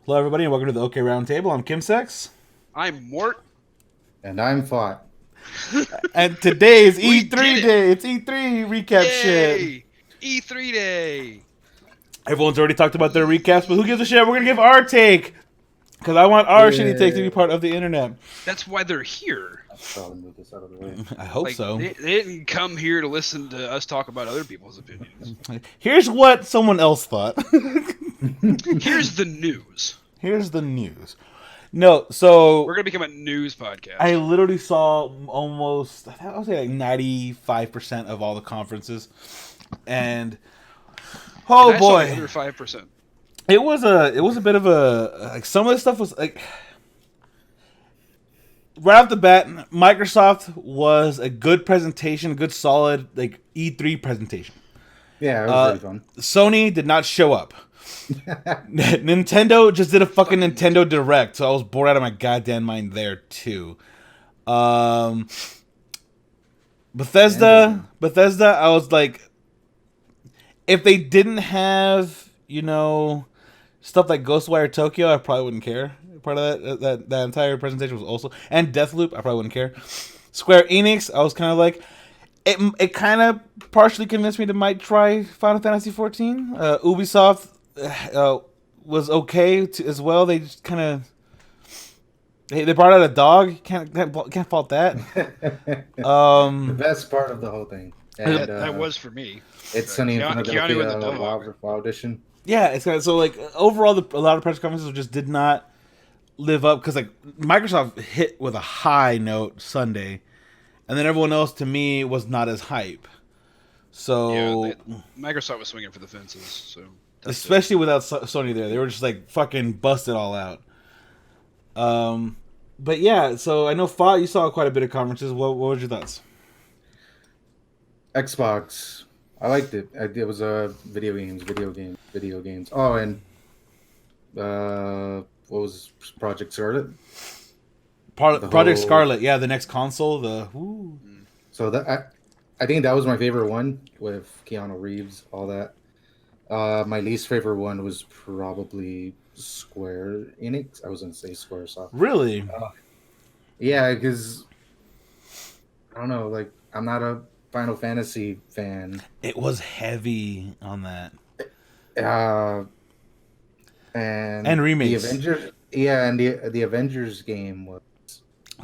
Hello, everybody, and welcome to the OK Roundtable. I'm Kim Sex. I'm Mort. And I'm Phot. And today is We E3 did it! day. It's E3 recap shit. Yay! E3 day. Everyone's already talked about their recaps, but who gives a shit? We're going to give our take. Because I want our shitty take to be part of the internet. That's why they're here. I'll probably move this out of the way. I hope Like, so. They didn't come here to listen to us talk about other people's opinions. Here's what someone else thought. Here's the news. Here's the news. No, so We're gonna become a news podcast. I literally saw almost, I would say like 95% of all the conferences. And, oh And I saw boy. the other 5%. It was a bit of a, like, some of the stuff was like, right off the bat, Microsoft was a good presentation, a good solid like E3 presentation. Yeah, it was really fun. Sony did not show up. Nintendo just did a fucking Nintendo Direct, so I was bored out of my goddamn mind there too. Bethesda, I was like, if they didn't have, stuff like Ghostwire Tokyo, I probably wouldn't care. Part of that entire presentation was also, and Deathloop, I probably wouldn't care. Square Enix, I was kind of like, it kind of partially convinced me to might try Final Fantasy 14. Ubisoft was okay as well. They just kind of they brought out a dog. Can't fault that. The best part of the whole thing. And, that was for me. It's Sunny in Keanu and the dog. WoW edition. Yeah, it's kind of, so like overall, a lot of press conferences just did not live up because like Microsoft hit with a high note Sunday, and then everyone else to me was not as hype. So Microsoft was swinging for the fences. So especially without Sony there, they were just like fucking busted all out. But yeah, so I know Phot, you saw quite a bit of conferences. What was your thoughts? Xbox, I liked it. It was video games. Oh, and what was Project Scarlet? Project Scarlet, yeah, the next console. So that I think that was my favorite one with Keanu Reeves, all that. My least favorite one was probably Square Enix. I was gonna say Squaresoft. Really? Yeah, because I don't know. Like, I'm not a Final Fantasy fan. It was heavy on that. And remakes. The Avengers, yeah, and the Avengers game was.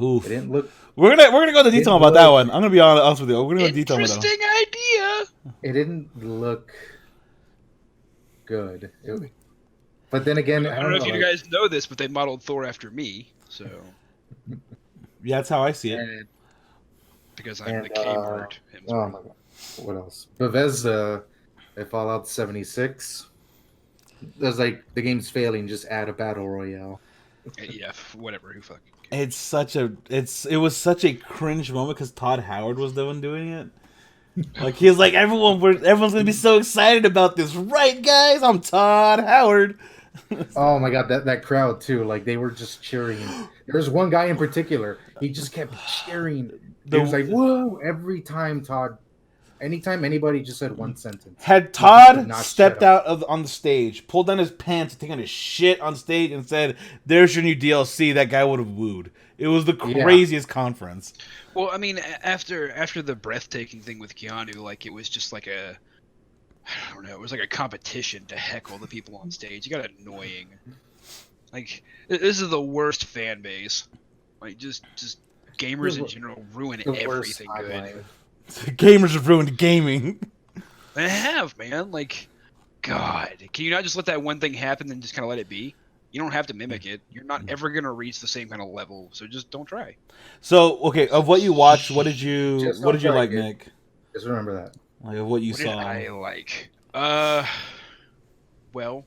Oof. It didn't look. We're gonna go into detail about that one. I'm gonna be honest with you. We're gonna go into detail about that one. Interesting idea. It didn't look good. But then again, I don't know if you guys know this, but they modeled Thor after me, so. Yeah, that's how I see it. Because I'm the K-word. Oh my god! What else? Bethesda, Fallout 76. There's like the game's failing. Just add a battle royale. Yeah, whatever. Who fucking cares? It was such a cringe moment because Todd Howard was the one doing it. Like he was like, everyone's gonna be so excited about this, right, guys? I'm Todd Howard. Oh my god, that crowd too. Like they were just cheering. There was one guy in particular. He just kept cheering. He was like, "Whoa!" Every time anytime anybody just said one sentence. Had Todd stepped out on the stage, pulled down his pants, and taken a shit on stage, and said, "There's your new DLC," that guy would have wooed. It was the craziest conference. Well, I mean, after the breathtaking thing with Keanu, like it was just like I don't know, it was like a competition to heckle the people on stage. It got annoying. Like this is the worst fan base. Like just gamers in general ruin everything good. Gamers have ruined gaming. They have, man. Like, God, can you not just let that one thing happen and just kind of let it be? You don't have to mimic it. You're not ever gonna reach the same kind of level, so just don't try. So, okay, of what you watched, what did you like, Nick? Just remember that. Like of what you saw. What did I like? Well,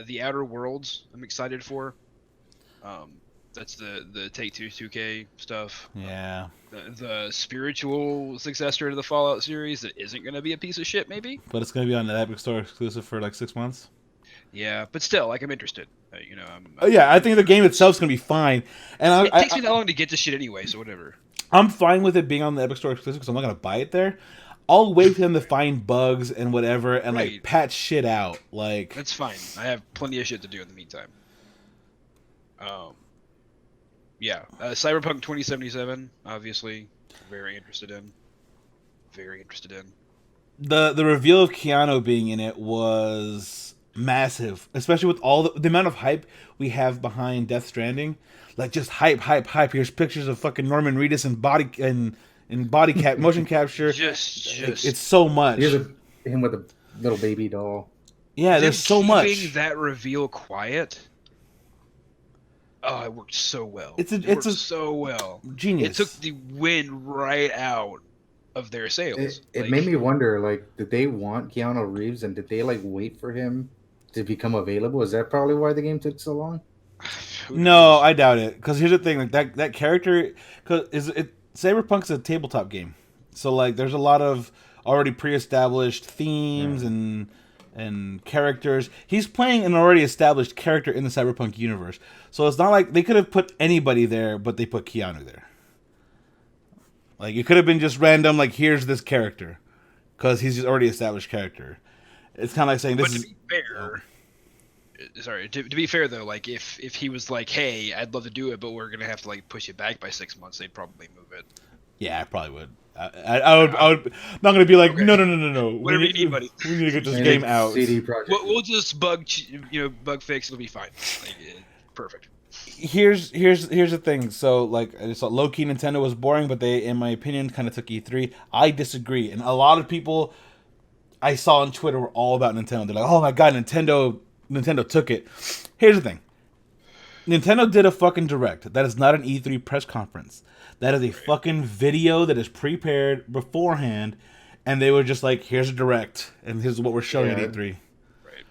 the Outer Worlds. I'm excited for. That's the Take-Two 2K stuff. Yeah. The spiritual successor to the Fallout series that isn't going to be a piece of shit, maybe. But it's going to be on the Epic Store exclusive for like 6 months. Yeah, but still, like I'm interested. Yeah, I think the game itself is going to be fine, and it takes me that long to get to shit anyway, so whatever. I'm fine with it being on the Epic Store exclusive because I'm not going to buy it there. I'll wait for them to find bugs and whatever and like patch shit out. Like that's fine. I have plenty of shit to do in the meantime. Um, yeah, Cyberpunk 2077, obviously, very interested in. Very interested in. The reveal of Keanu being in it was massive, especially with all the amount of hype we have behind Death Stranding. Like just hype, hype, hype. Here's pictures of fucking Norman Reedus and body cap motion capture. It's so much. Here's him with a little baby doll. Yeah, there's so much. Keeping that reveal quiet. Oh, it worked so well. It worked so well. Genius. It took the wind right out of their sails. It made me wonder, like, did they want Keanu Reeves and did they like wait for him to become available? Is that probably why the game took so long? No, I doubt it. Because here's the thing: like that character, Cyberpunk's a tabletop game, so like there's a lot of already pre-established themes and characters. He's playing an already established character in the Cyberpunk universe, so it's not like they could have put anybody there, but they put Keanu there. Like it could have been just random. Like here's this character, because he's just already established character. It's kind of like saying this is. To be fair, sorry. To be fair though, like if he was like, "Hey, I'd love to do it, but we're gonna have to like push it back by 6 months," they'd probably move it. Yeah, I probably would. I would. I'm not gonna be like, okay. No. Whatever you need, buddy. We need to get this game out. CD Projekt. We'll just bug fix. It'll be fine. Like, perfect. Here's the thing. So like, low key Nintendo was boring, but they, in my opinion, kind of took E3. I disagree, and a lot of people I saw on Twitter were all about Nintendo. They're like, oh my god, Nintendo took it. Here's the thing. Nintendo did a fucking direct. That is not an E3 press conference. That is a fucking video that is prepared beforehand, and they were just like, here's a direct, and here's what we're showing at E3. Right.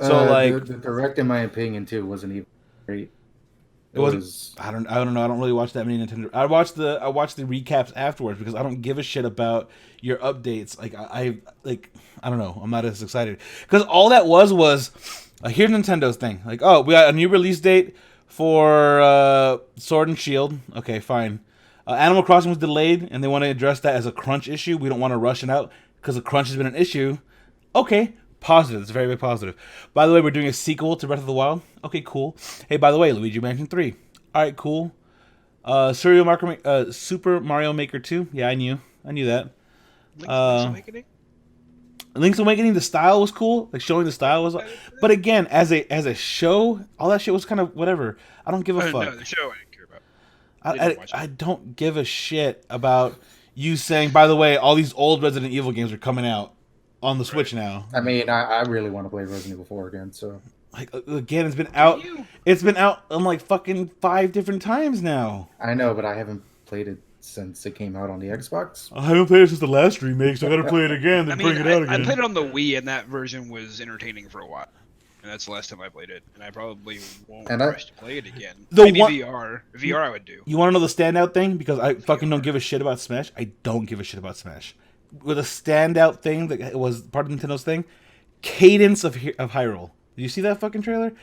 So like the direct, in my opinion, too, wasn't even great. It was. I don't know. I don't really watch that many Nintendo. I watch the recaps afterwards because I don't give a shit about your updates. Like I don't know. I'm not as excited because all that was here's Nintendo's thing. Like, oh, we got a new release date for Sword and Shield. Okay, fine. Animal Crossing was delayed, and they want to address that as a crunch issue. We don't want to rush it out because the crunch has been an issue. Okay. Positive. It's very, very positive. By the way, we're doing a sequel to Breath of the Wild. Okay, cool. Hey, by the way, Luigi Mansion 3. All right, cool. Super Mario Maker 2. Yeah, I knew that. Link's Awakening? Link's Awakening, the style was cool. Like, showing the style was... But again, as a show, all that shit was kind of whatever. I don't give a fuck. No, the show I didn't care about. I don't give a shit about you saying, by the way, all these old Resident Evil games are coming out on the Switch now. I mean, I really want to play Resident Evil 4 again, so... Like, again, it's been out... It's been out on, like, fucking 5 different times now. I know, but I haven't played it since it came out on the Xbox. I haven't played it since the last remake, so I gotta play it again, then bring it out again. I played it on the Wii, and that version was entertaining for a while. And that's the last time I played it. And I probably won't rush to play it again. Maybe VR. VR I would do. You want to know the standout thing? Because I fucking don't give a shit about Smash. I don't give a shit about Smash. With a standout thing that was part of Nintendo's thing, Cadence of Hyrule. Did you see that fucking trailer?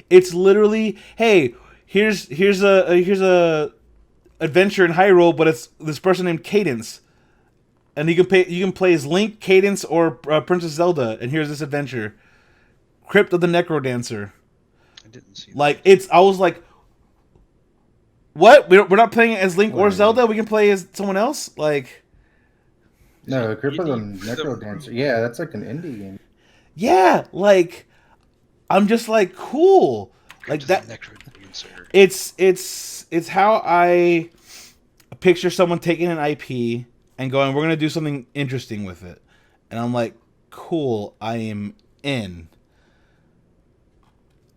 It's literally, hey, here's a adventure in Hyrule, but it's this person named Cadence, and you can play as Link, Cadence, or Princess Zelda. And here's this adventure, Crypt of the Necrodancer. I didn't see that. Like I was like, what? We're not playing as Link or Zelda. We can play as someone else. Like. No, Crypt of the Necrodancer. Yeah, that's like an indie game. Yeah, like I'm just like cool. Like that. It's how I picture someone taking an IP and going, we're gonna do something interesting with it, and I'm like, cool. I am in.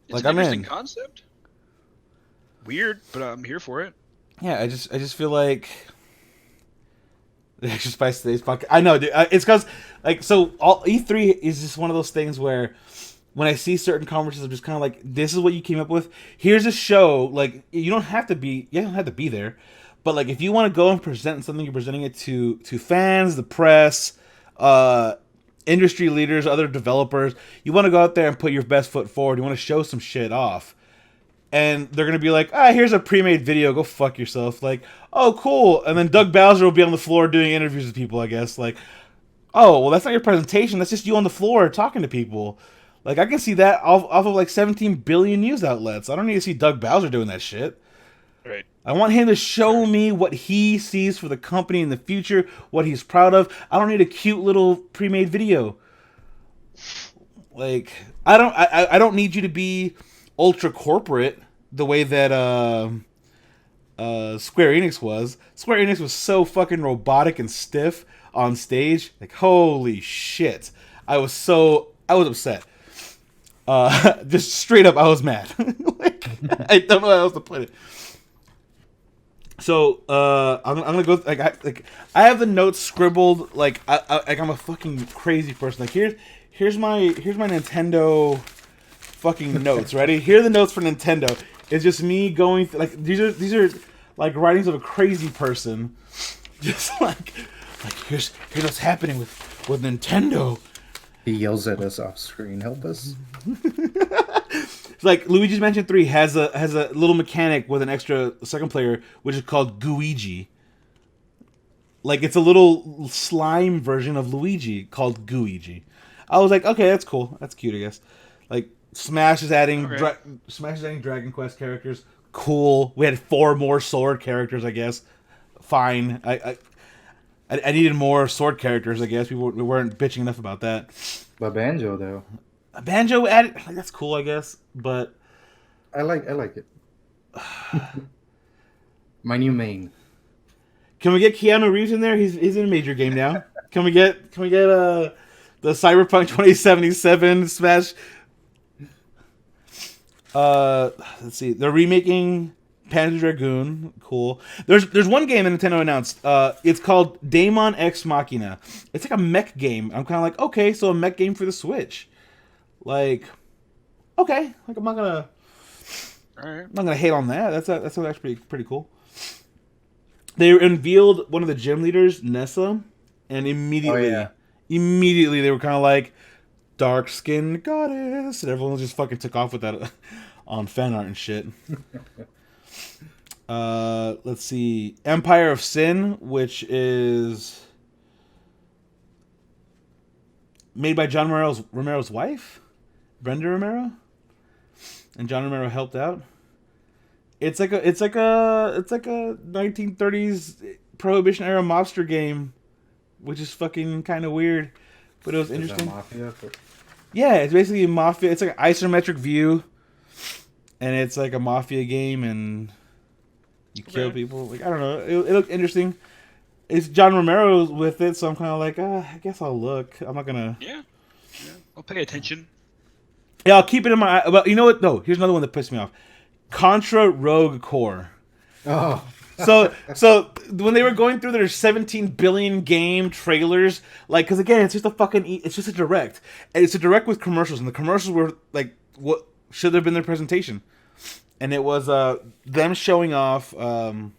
It's an interesting concept. Weird, but I'm here for it. Yeah, I just feel like. Just by today's podcast. I know, dude. It's because, like, so all E3 is just one of those things where when I see certain conferences, I'm just kind of like, this is what you came up with. Here's a show. Like, you don't have to be there, but like, if you want to go and present something, you're presenting it to fans, the press, industry leaders, other developers. You want to go out there and put your best foot forward. You want to show some shit off. And they're going to be like, here's a pre-made video. Go fuck yourself. Like, oh, cool. And then Doug Bowser will be on the floor doing interviews with people, I guess. Like, oh, well, that's not your presentation. That's just you on the floor talking to people. Like, I can see that off of like 17 billion news outlets. I don't need to see Doug Bowser doing that shit. Right. I want him to show me what he sees for the company in the future, what he's proud of. I don't need a cute little pre-made video. Like, I don't need you to be ultra corporate the way that Square Enix was. Square Enix was so fucking robotic and stiff on stage. Like, holy shit. I was upset. Just straight up, I was mad. Like, I don't know how else to put it. So, I'm gonna go. I have the notes scribbled. Like, I'm a fucking crazy person. Like, here's my Nintendo fucking notes. Ready? Here are the notes for Nintendo. It's just me going like these are like writings of a crazy person. Just like here's what's happening with Nintendo. He yells at us off screen. Help us. It's like Luigi's Mansion 3 has a little mechanic with an extra second player, which is called Gooigi. Like, it's a little slime version of Luigi called Gooigi. I was like, okay, that's cool. That's cute, I guess. Like, Smash is adding Dragon Quest characters. Cool. We had 4 more Sword characters, I guess. Fine. I needed more Sword characters, I guess. We weren't bitching enough about that. But Banjo, though. Banjo added, like, that's cool, I guess. But I like it. My new main. can we get Keanu Reeves in there? He's in a major game now. Can we get the Cyberpunk 2077 Smash? Let's see. They're remaking Panzer Dragoon. Cool. There's one game that Nintendo announced. It's called Daemon X Machina. It's like a mech game. I'm kind of like, okay, so a mech game for the Switch. Like, okay. Like, I'm not gonna hate on that. That's actually pretty cool. They unveiled one of the gym leaders, Nessa, and immediately they were kind of like, dark skinned goddess, and everyone just fucking took off with that on fan art and shit. Let's see, Empire of Sin, which is made by John Romero's wife, Brenda Romero, and John Romero helped out. It's like a 1930s Prohibition era mobster game, which is fucking kind of weird, but it was interesting. Mafia? Yeah, it's basically a mafia. It's like an isometric view, and it's like a mafia game, and you kill people. Like, I don't know. It looked interesting. It's John Romero with it, so I'm kind of like, I guess I'll look. I'm not gonna. Yeah. I'll pay attention. Yeah, I'll keep it in my eye. Well, you know what? No, here's another one that pissed me off. Contra Rogue Core. Oh. So when they were going through their 17 billion game trailers, like, because again, it's just a direct. And it's a direct with commercials, and the commercials were like what should have been their presentation, and it was them showing off trailer,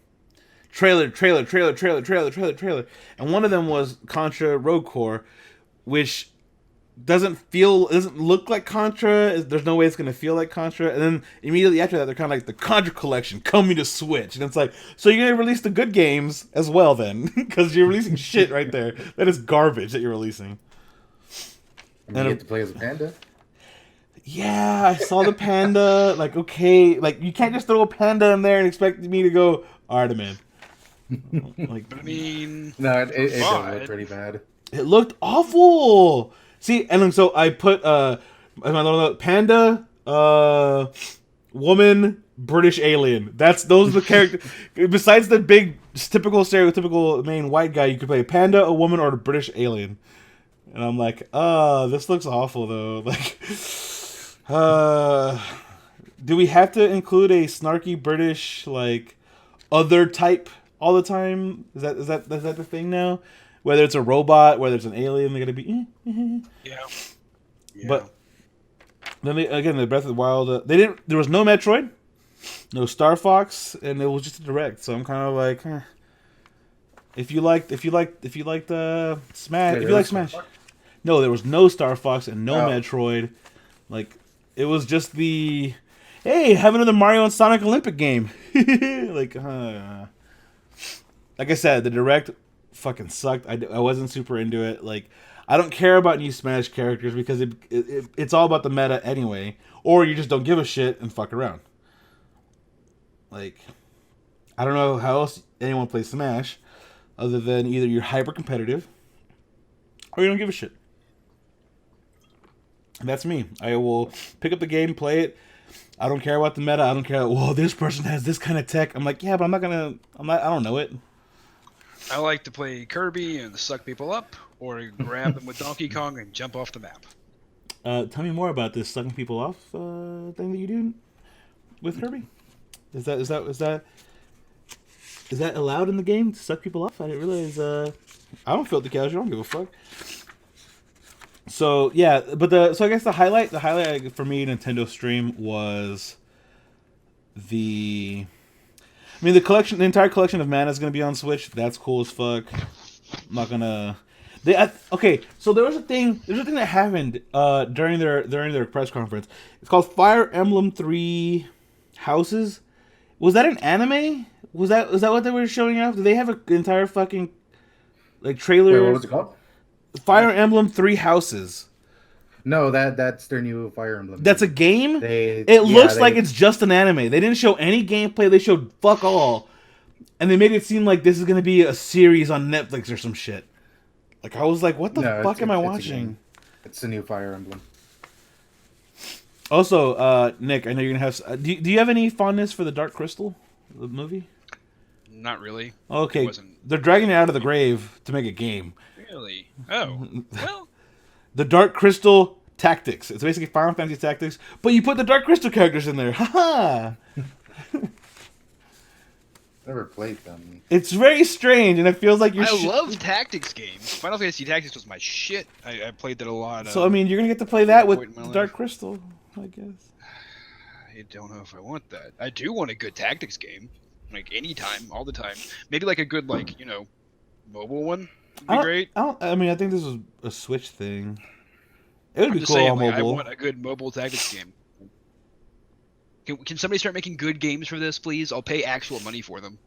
and one of them was Contra Rogue Core, which doesn't look like Contra. There's no way it's gonna feel like Contra. And then immediately after that, they're kind of like the Contra Collection coming to Switch, and it's like, so you're gonna release the good games as well then, because you're releasing shit right there. That is garbage that you're releasing. And you get to play as a panda. Yeah, I saw the panda. Like, okay, like you can't just throw a panda in there and expect me to go, all right, man. Like, But I mean, No, it does look pretty bad. it looked awful. See, and then so I put my little panda, woman, British alien. Those are the characters. Besides the big typical stereotypical main white guy, you could play a panda, a woman, or a British alien. And I'm like, this looks awful though. Like, do we have to include a snarky British like other type all the time? Is that the thing now? Whether it's a robot, whether it's an alien, they're gonna be. yeah. But then the Breath of the Wild, there was no Metroid, no Star Fox, and it was just a direct. So I'm kind of like, if you like Smash, if you like Smash, no, there was no Star Fox and no Metroid. Like, it was just the, hey, have another Mario and Sonic Olympic game. Like I said, the direct fucking sucked. I wasn't super into it. Like, I don't care about new Smash characters because it's all about the meta anyway. Or you just don't give a shit and fuck around. Like, I don't know how else anyone plays Smash other than either you're hyper competitive or you don't give a shit. And that's me. I will pick up the game, play it. I don't care about the meta. I don't care. Well, this person has this kind of tech. I'm like, yeah, but I don't know it. I like to play Kirby and suck people up, or grab them with Donkey Kong and jump off the map. Tell me more about this sucking people off thing that you do with Kirby. Is that allowed in the game to suck people off? I didn't realize. I don't filter casual. I don't give a fuck. So yeah, but I guess the highlight for me Nintendo stream was the entire collection of mana is gonna be on Switch. That's cool as fuck. I'm not gonna. Okay, so there's a thing that happened during their press conference. It's called Fire Emblem 3 Houses. Was that an anime? Was that what they were showing off? Did they have an entire fucking like trailer? Wait, what was it called? Fire Emblem 3 Houses. No, that's their new Fire Emblem. That's a game? It looks like it's just an anime. They didn't show any gameplay. They showed fuck all. And they made it seem like this is going to be a series on Netflix or some shit. Like, I was like, what the fuck am I watching? It's a new Fire Emblem. Also, Nick, I know you're going to have... Do you have any fondness for the Dark Crystal, the movie? Not really. Okay, they're dragging it out of the grave to make a game. Really? Oh, well. The Dark Crystal Tactics. It's basically Final Fantasy Tactics, but you put the Dark Crystal characters in there. Haha! Never played them. It's very strange, and it feels like I love tactics games. Final Fantasy Tactics was my shit. I played that a lot. So, I mean, you're going to get to play that with Dark Crystal, I guess. I don't know if I want that. I do want a good tactics game. Like, anytime, all the time. Maybe like a good, like, mobile one would be great. I mean, I think this was a Switch thing. It would be cool on mobile. I want a good mobile tactics game. Can somebody start making good games for this, please? I'll pay actual money for them.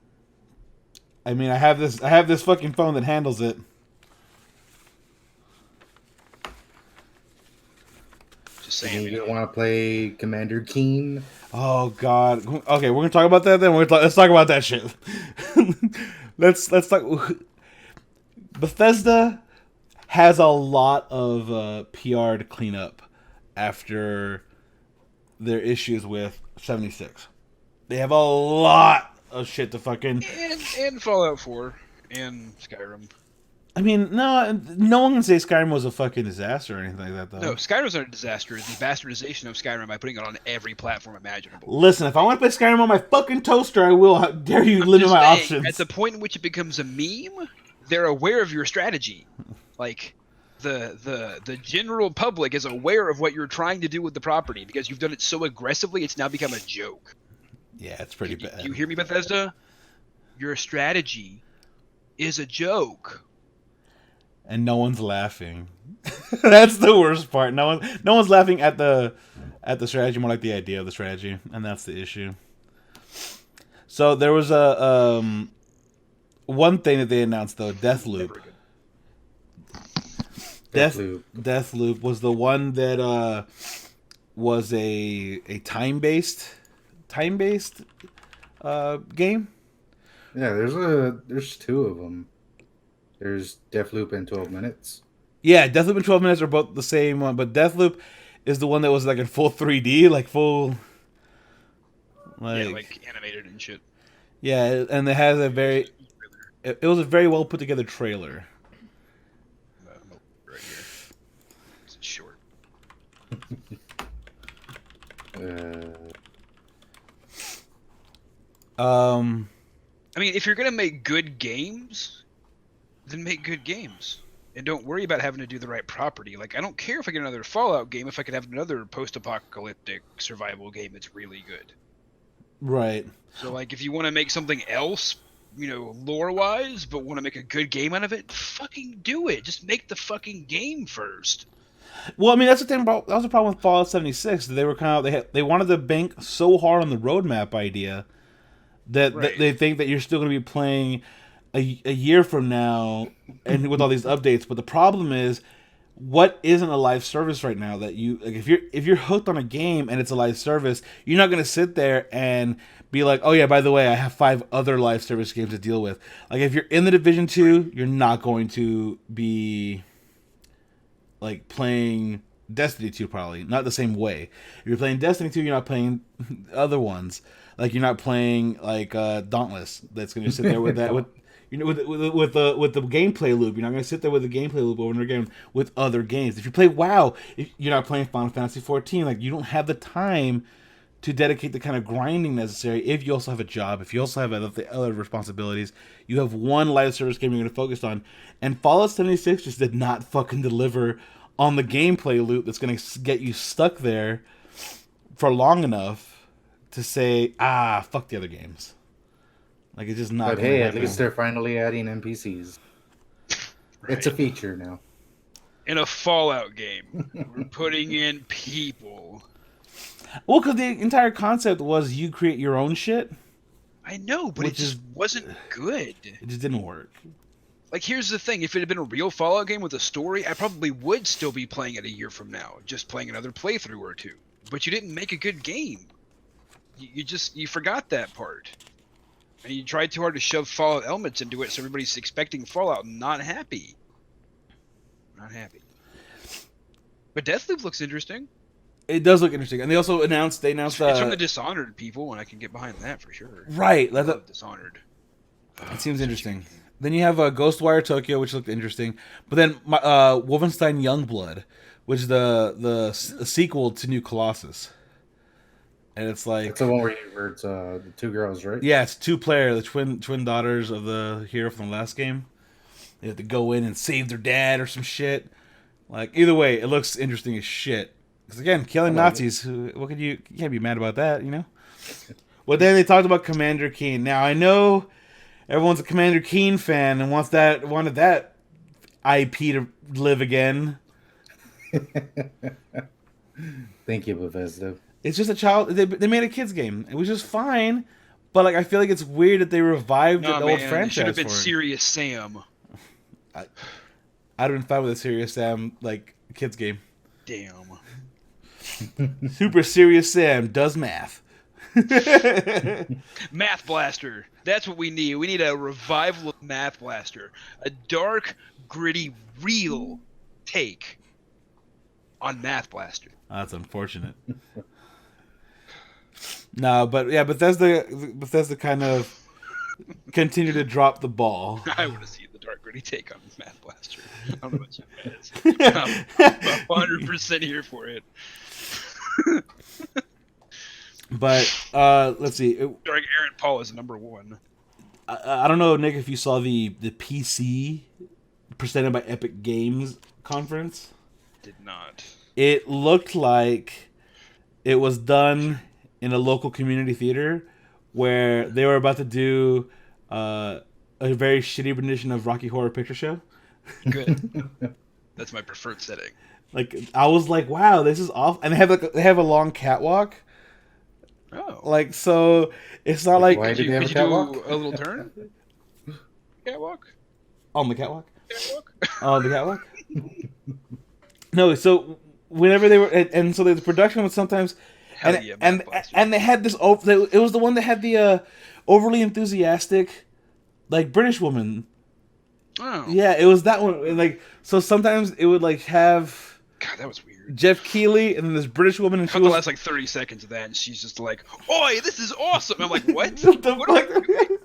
I mean, I have this fucking phone that handles it. Just saying. You don't want to play Commander Keen? Oh God. Okay, we're gonna talk about that then. Let's talk about that shit. let's talk. Bethesda has a lot of PR to clean up after their issues with 76. They have a lot of shit to fucking and Fallout 4 and Skyrim. I mean, no one can say Skyrim was a fucking disaster or anything like that, though. No, Skyrim's not a disaster. It's the bastardization of Skyrim by putting it on every platform imaginable. Listen, if I want to play Skyrim on my fucking toaster, I will. How dare you limit my options? At the point in which it becomes a meme, they're aware of your strategy. Like, the general public is aware of what you're trying to do with the property because you've done it so aggressively, it's now become a joke. Yeah, it's pretty bad. You hear me, Bethesda? Your strategy is a joke. And no one's laughing. That's the worst part. No one's laughing at the strategy, more like the idea of the strategy, and that's the issue. So there was a one thing that they announced though, Deathloop. Deathloop was the one that was a time-based game. Yeah, there's two of them. There's Deathloop and 12 Minutes. Yeah, Deathloop and 12 Minutes are both the same one, but Deathloop is the one that was like in full 3D, like full... like animated and shit. Yeah, and it has a very... It was a very well put together trailer. Right here. It's short. I mean, if you're gonna make good games, then make good games, and don't worry about having to do the right property. Like, I don't care if I get another Fallout game if I could have another post-apocalyptic survival game that's really good. Right. So, like, if you want to make something else, lore-wise, but want to make a good game out of it, fucking do it. Just make the fucking game first. Well, I mean, that's the thing about that was the problem with Fallout 76. They were they wanted to bank so hard on the roadmap idea that they think that you're still going to be playing a year from now and with all these updates. But the problem is what isn't a live service right now that you like? If you're hooked on a game and it's a live service, you're not gonna sit there and be like, oh yeah, by the way, I have 5 other live service games to deal with. Like if you're in the Division 2, you're not going to be like playing Destiny 2 probably. Not the same way. If you're playing Destiny 2, you're not playing other ones. Like you're not playing like Dauntless that's gonna sit there with that with the gameplay loop. You're not gonna sit there with the gameplay loop over and over again with other games. If you play WoW, you're not playing Final Fantasy 14. Like you don't have the time to dedicate the kind of grinding necessary if you also have a job, if you also have other responsibilities. You have one live service game you're going to focus on. And Fallout 76 just did not fucking deliver on the gameplay loop that's going to get you stuck there for long enough to say, fuck the other games. Like, it's just not. But hey, at least they're finally adding NPCs. Right. It's a feature now. In a Fallout game, we're putting in people. Well, because the entire concept was you create your own shit. I know, but it just wasn't good. It just didn't work. Like, here's the thing. If it had been a real Fallout game with a story, I probably would still be playing it a year from now, just playing another playthrough or two. But you didn't make a good game. You forgot that part. And you tried too hard to shove Fallout elements into it, so everybody's expecting Fallout and not happy. Not happy. But Deathloop looks interesting. It does look interesting, and they announced it's from the Dishonored people, and I can get behind that for sure. Right, Dishonored. It seems interesting. Then you have Ghostwire Tokyo, which looked interesting, but then Wolfenstein Youngblood, which is the sequel to New Colossus, and it's like it's the one where it's the 2 girls, right? Yeah, it's 2-player, the twin daughters of the hero from the last game. They have to go in and save their dad or some shit. Like either way, it looks interesting as shit. Because again, killing Nazis, you can't be mad about that, you know? Well, then they talked about Commander Keen. Now, I know everyone's a Commander Keen fan and wanted that IP to live again. Thank you, Bethesda. It's just they made a kids game. It was just fine, but like I feel like it's weird that they revived the old franchise. It should have been Serious Sam. I'd have been fine with a Serious Sam like kids game. Damn. Super Serious Sam does math. Math Blaster. That's what we need. We need a revival of Math Blaster. A dark, gritty, real take on Math Blaster. That's unfortunate. No, but yeah, Bethesda kind of continued to drop the ball. I want to see the dark, gritty take on Math Blaster. I don't know about you guys. I'm 100% here for it. But let's see. During Aaron Paul is number 1. I don't know, Nick, if you saw the PC presented by Epic Games conference. Did not. It looked like it was done in a local community theater where they were about to do a very shitty rendition of Rocky Horror Picture Show. Good. That's my preferred setting. Like I was like, wow, this is awful. And they have a long catwalk. Oh. Like so, it's not like. Why did they have a catwalk? Do a little turn. Catwalk. On the catwalk. Catwalk. On the catwalk. No, so whenever they were, and so the production was sometimes, and they had this. It was the one that had the overly enthusiastic, like British woman. Oh. Yeah, it was that one. And like so, sometimes it would like have. God, that was weird. Jeff Keighley and then this British woman, and she was the last like 30 seconds of that, and she's just like, "Oi, this is awesome!" I'm like, "What? What am I doing?"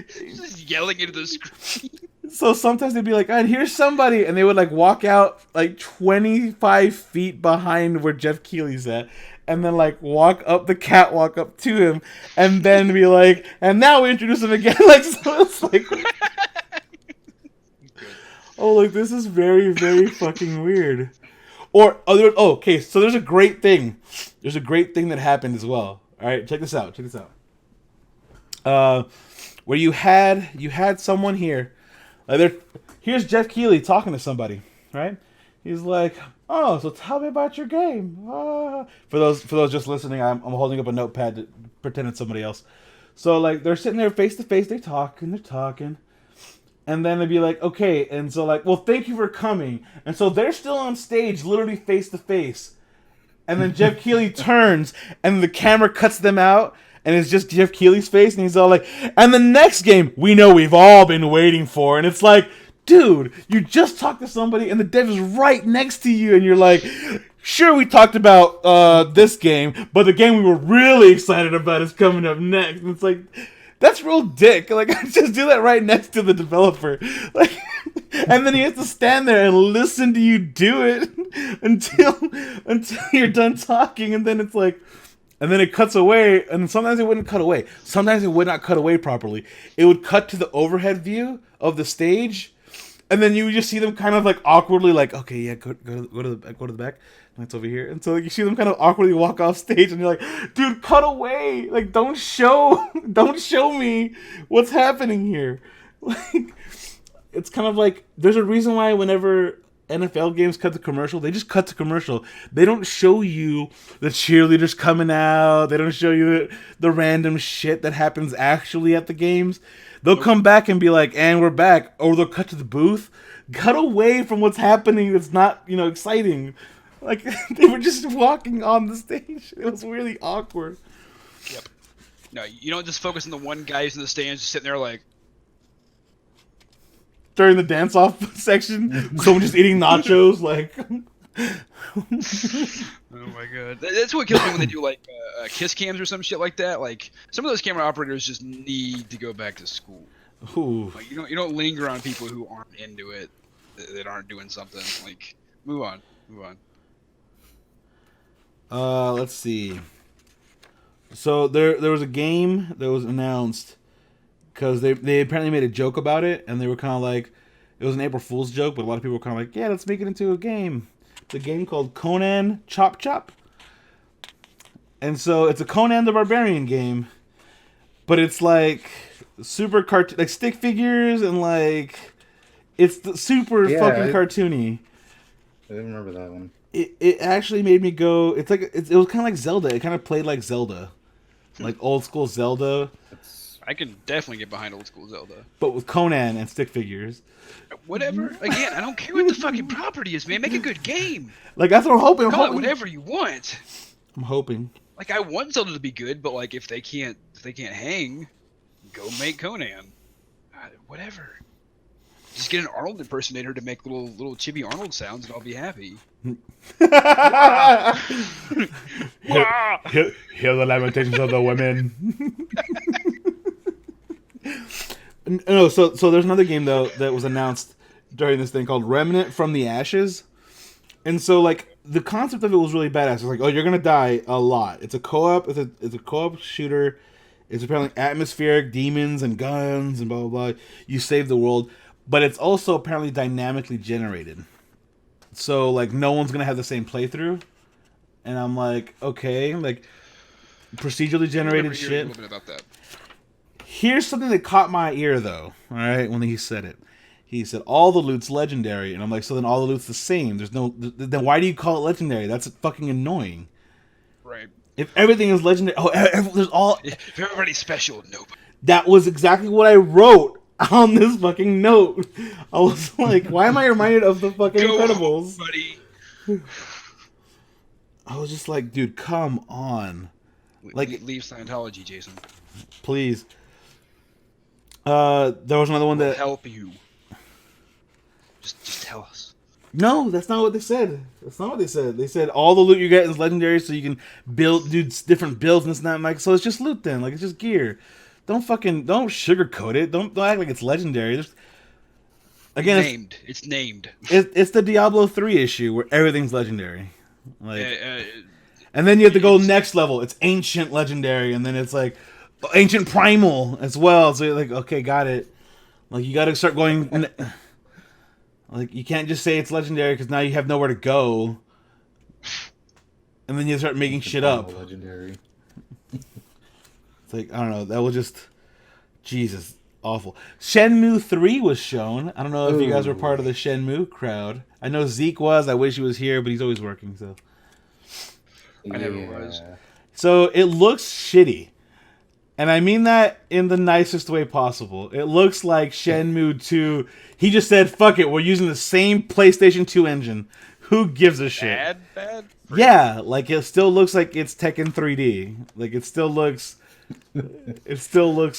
She's just yelling into the screen. So sometimes they'd be like, "And here's somebody," and they would like walk out like 25 feet behind where Jeff Keighley's at, and then like walk up the catwalk up to him, and then be like, "And now we introduce him again." Like so, it's like. Oh, like this is very, very fucking weird. Okay, so there's a great thing. There's a great thing that happened as well. All right, check this out. Where you had someone here. Here's Jeff Keighley talking to somebody, right? He's like, "Oh, so tell me about your game." For those just listening, I'm holding up a notepad to pretend it's somebody else. So like they're sitting there face to face. They're talking. And then they'd be like, okay, and so like, well, thank you for coming. And so they're still on stage, literally face to face. And then Jeff Keighley turns, and the camera cuts them out, and it's just Jeff Keighley's face, and he's all like, and the next game, we know we've all been waiting for. And it's like, dude, you just talked to somebody, and the dev is right next to you, and you're like, sure, we talked about this game, but the game we were really excited about is coming up next. And it's like, that's real dick. Like, just do that right next to the developer. Like, and then he has to stand there and listen to you do it until you're done talking, and then it's like, and then it cuts away, and sometimes it wouldn't cut away. Sometimes it would not cut away properly. It would cut to the overhead view of the stage, and then you would just see them kind of like awkwardly, like, okay, yeah, go to the back. That's over here. And so like, you see them kind of awkwardly walk off stage, and you're like, dude, cut away. Like, don't show me what's happening here. Like, it's kind of like, there's a reason why whenever NFL games cut to commercial, they just cut to commercial. They don't show you the cheerleaders coming out. They don't show you the random shit that happens actually at the games. They'll come back and be like, and we're back. Or they'll cut to the booth. Cut away from what's happening that's not, exciting. Like, they were just walking on the stage. It was really awkward. Yep. No, you don't just focus on the one guy who's in the stands just sitting there like... During the dance-off section, someone just eating nachos, like... Oh my god. That's what kills me when they do, like, kiss cams or some shit like that. Like, some of those camera operators just need to go back to school. Ooh. Like, you don't linger on people who aren't into it, that aren't doing something. Like, move on. Let's see. So there was a game that was announced because they apparently made a joke about it, and they were kind of like, it was an April Fool's joke, but a lot of people were kind of like, yeah, let's make it into a game. It's a game called Conan Chop Chop. And so it's a Conan the Barbarian game, but it's like super like stick figures, and like it's super fucking cartoony. I didn't remember that one. It actually made me go. It's like it was kind of like Zelda. It kind of played like Zelda, like old school Zelda. I can definitely get behind old school Zelda, but with Conan and stick figures. Whatever. Again, I don't care what the fucking property is, man. Make a good game. Like, that's what I'm hoping. Call it whatever you want. I'm hoping. Like, I want Zelda to be good, but like if they can't hang, go make Conan. Whatever. Just get an Arnold impersonator to make little chibi Arnold sounds, and I'll be happy. Hear the lamentations of the women. No, so there's another game though that was announced during this thing called Remnant from the Ashes, and so like the concept of it was really badass. It's like, oh, you're gonna die a lot. It's a co-op. It's a co-op shooter. It's apparently atmospheric, demons and guns and blah blah blah. You save the world, but it's also apparently dynamically generated. So like no one's gonna have the same playthrough, and I'm like, okay, like procedurally generated shit. A little bit about that. Here's something that caught my ear, though. All right, when he said it, he said all the loot's legendary, and I'm like, so then all the loot's the same. There's no. Then why do you call it legendary? That's fucking annoying. Right. If everything is legendary, there's all. If everybody's special, nobody. That was exactly what I wrote on this fucking note. I was like, why am I reminded of the fucking Incredibles? Buddy. I was just like, dude, come on. Like, leave Scientology, Jason. Please. There was another one that help you. Just tell us. No, that's not what they said. That's not what they said. They said all the loot you get is legendary, so you can do different builds and this and that. I'm like, so it's just loot then, like it's just gear. Don't sugarcoat it. Don't act like it's legendary. Again, it's named. It's the Diablo 3 issue where everything's legendary, like, and then you have to go next level. It's ancient legendary, and then it's like ancient primal as well. So you're like, okay, got it. Like you got to start going. Like you can't just say it's legendary because now you have nowhere to go, and then you start making shit up. Legendary. It's like, I don't know. That was just Jesus awful. Shenmue 3 was shown. I don't know if you guys were part of the Shenmue crowd. I know Zeke was. I wish he was here, but he's always working. So I never was. So it looks shitty. And I mean that in the nicest way possible. It looks like Shenmue 2. He just said, fuck it, we're using the same PlayStation 2 engine. Who gives a shit? Bad. Yeah, like it still looks like it's Tekken 3D. Like it still looks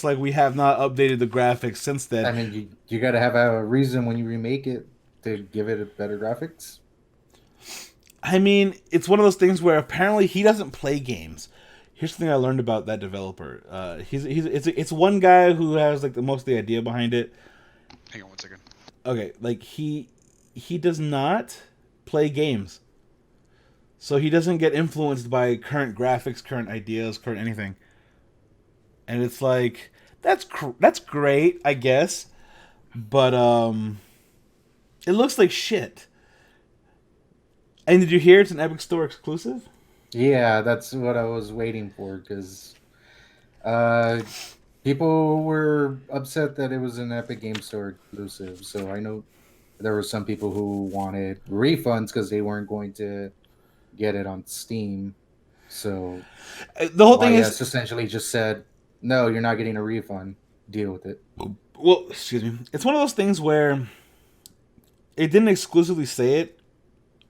like we have not updated the graphics since then. I mean, you got to have a reason when you remake it to give it a better graphics. I mean, it's one of those things where apparently he doesn't play games. Here's the thing I learned about that developer. It's one guy who has like the most of the idea behind it. Hang on one second. Okay, like he does not play games, so he doesn't get influenced by current graphics, current ideas, current anything. And it's like that's great, I guess, but it looks like shit. And did you hear it's an Epic Store exclusive? Yeah, that's what I was waiting for because people were upset that it was an Epic Game Store exclusive. So I know there were some people who wanted refunds because they weren't going to get it on Steam. So The whole thing is essentially just said, no, you're not getting a refund. Deal with it. well, excuse me. It's one of those things where it didn't exclusively say it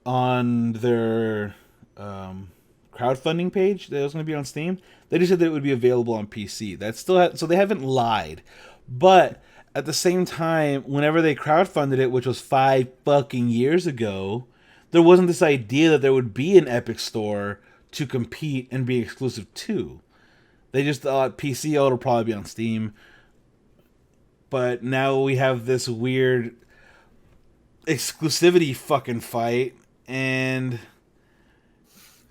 on their crowdfunding page that it was going to be on Steam. They just said that it would be available on PC. That's still so they haven't lied. But at the same time, whenever they crowdfunded it, which was 5 fucking years ago, there wasn't this idea that there would be an Epic Store to compete and be exclusive to. They just thought PC, it'll probably be on Steam. But now we have this weird exclusivity fucking fight, and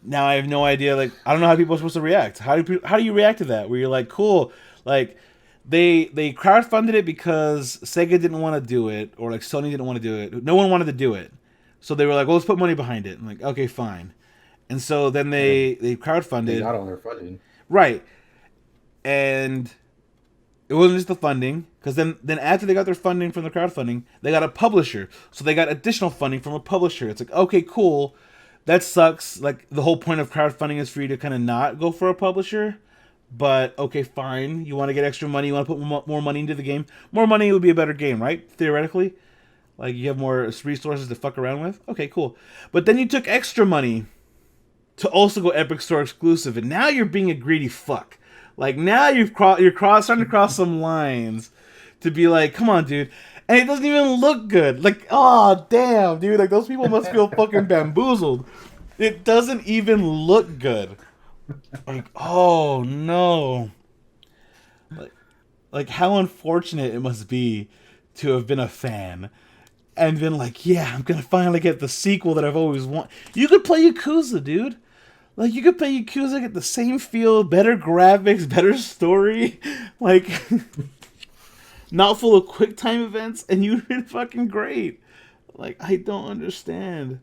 now I have no idea. Like, I don't know how people are supposed to react. How do you react to that? Where you're like, cool, like they crowdfunded it because Sega didn't want to do it, or like Sony didn't want to do it. No one wanted to do it, so they were like, well, let's put money behind it. I'm like, okay, fine. And so then they crowdfunded. They got all their funding, right? And it wasn't just the funding, because then after they got their funding from the crowdfunding, they got a publisher. So they got additional funding from a publisher. It's like, okay, cool. That sucks. Like, the whole point of crowdfunding is for you to kind of not go for a publisher. But, okay, fine. You want to get extra money. You want to put more money into the game. More money would be a better game, right? Theoretically. Like, you have more resources to fuck around with. Okay, cool. But then you took extra money to also go Epic Store exclusive. And now you're being a greedy fuck. Like, now you're starting to cross some lines to be like, come on, dude. And it doesn't even look good. Like, oh, damn, dude. Like, those people must feel fucking bamboozled. It doesn't even look good. Like, oh, no. Like, how unfortunate it must be to have been a fan and been like, yeah, I'm going to finally get the sequel that I've always wanted. You could play Yakuza, dude. Like, you could play Yakuza, get the same feel, better graphics, better story, like, not full of quick time events, and you did fucking great. Like, I don't understand.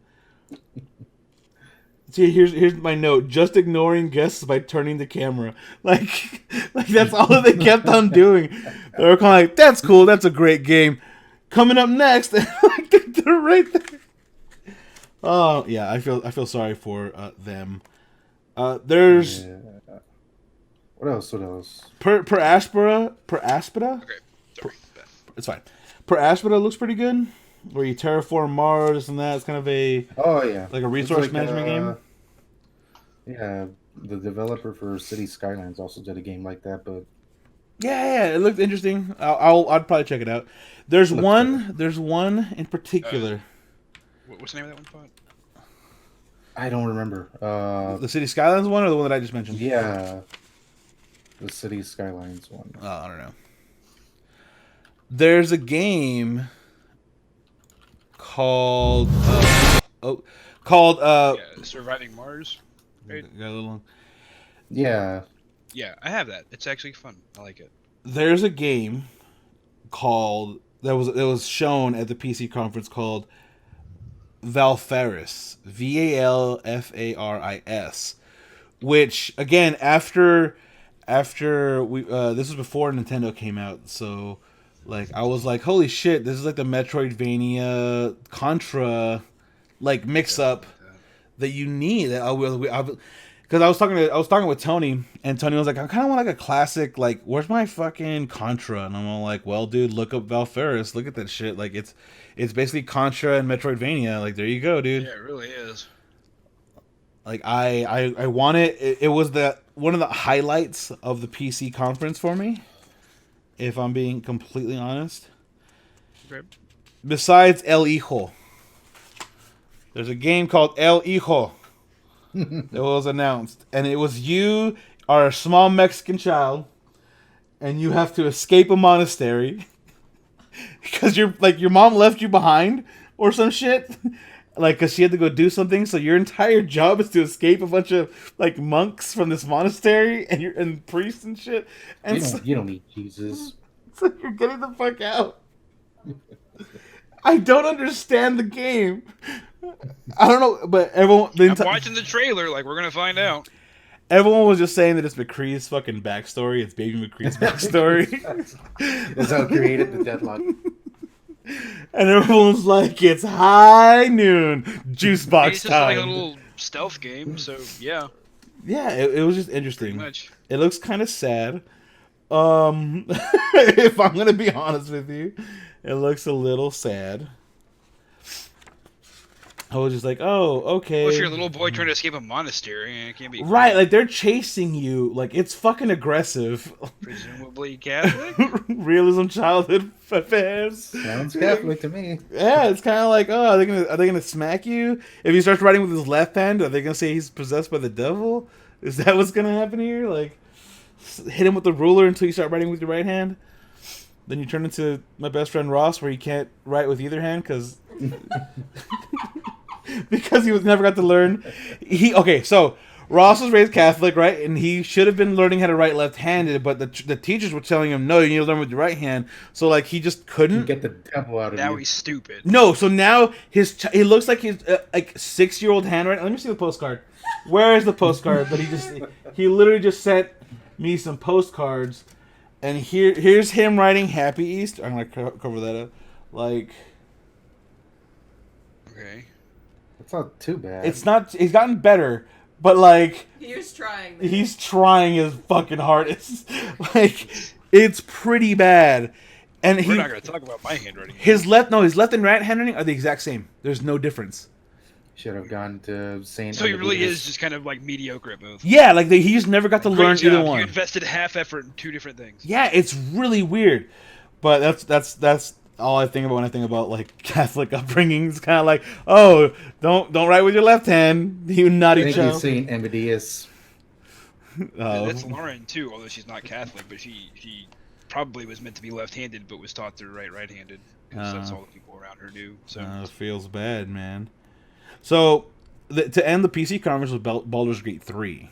See, here's my note. Just ignoring guests by turning the camera. Like that's all that they kept on doing. They were kind of like, that's cool, that's a great game. Coming up next, like, they're right there. Oh, yeah, I feel sorry for them. There's what else? Per Aspera. Okay, sorry. It's fine. Per Aspera looks pretty good. Where you terraform Mars and that. It's kind of a like a resource management game. Yeah, the developer for City Skylines also did a game like that, but yeah, it looked interesting. I'd probably check it out. There's one in particular. What's the name of that one, Phot? I don't remember. The City Skylines one or the one that I just mentioned? Yeah, the City Skylines one. I don't know. There's a game called Surviving Mars. Right? Got a little. Yeah, I have that. It's actually fun. I like it. There's a game called that was shown at the PC conference called Valfaris, Valfaris, which again after we this was before Nintendo came out, so like I was like, holy shit, this is like the Metroidvania Contra like mix up that you need. Because I was talking with Tony, and Tony was like, I kind of want like a classic, like, where's my fucking Contra? And I'm all like, well, dude, look up Valferis, look at that shit. Like, it's basically Contra and Metroidvania. Like, there you go, dude. Yeah, it really is. Like, I want it. It was one of the highlights of the PC conference for me, if I'm being completely honest. Okay. Besides El Hijo, there's a game called El Hijo that was announced, and it was you are a small Mexican child, and you have to escape a monastery because your mom left you behind or some shit, like because she had to go do something. So your entire job is to escape a bunch of like monks from this monastery and priests and shit. And You don't need Jesus. so you're getting the fuck out. I don't understand the game. I don't know, but everyone. I'm watching the trailer. Like, we're gonna find out. Everyone was just saying that it's McCree's fucking backstory. It's Baby McCree's backstory. That's how it created the deadlock. And everyone's like, it's high noon. Juice box It's just time. like a little stealth game. So yeah, Yeah, it was just pretty interesting. much. It looks kind of sad. If I'm going to be honest with you, it looks a little sad. I was just like, oh, okay. Well, if you're a little boy trying to escape a monastery, it can't be Right, like they're chasing you. Like it's fucking aggressive. presumably Catholic. Realism childhood affairs. Sounds Catholic to me. Yeah, it's kind of like, oh, are they gonna smack you if he starts writing with his left hand? Are they gonna say he's possessed by the devil? Is that what's gonna happen here? Like, hit him with the ruler until you start writing with your right hand. Then you turn into my best friend Ross, where you can't write with either hand because because he was never got to learn. So Ross was raised Catholic, right? And he should have been learning how to write left-handed, but the teachers were telling him, no, you need to learn with your right hand. So like he just couldn't. You get the devil out of Now you. he's stupid. No, so now he looks like his like 6-year-old handwriting. Let me see the postcard. Where is the postcard that he literally just sent me some postcards, and here's him writing Happy Easter. I'm gonna cover that up. Like, Okay. It's not too bad. it's not. He's gotten better, but like He was trying. he's trying his fucking hardest. Like, it's pretty bad. And We're not gonna talk about my handwriting. his left and right handwriting are the exact same. There's no difference. Should have gone to Saint. So he really is just kind of like mediocre at both. Yeah, like he just never got to Great learn job. either one. You invested half effort in two different things. Yeah, it's really weird. But that's all I think about when I think about like Catholic upbringing. It's kind of like, oh, don't write with your left hand, you naughty Thank you, child. Saint Amadeus. That's Lauren too, although she's not Catholic, but she probably was meant to be left-handed, but was taught to write right-handed because that's all the people around her knew. So It feels bad, man. So to end the PC conference was Baldur's Gate 3,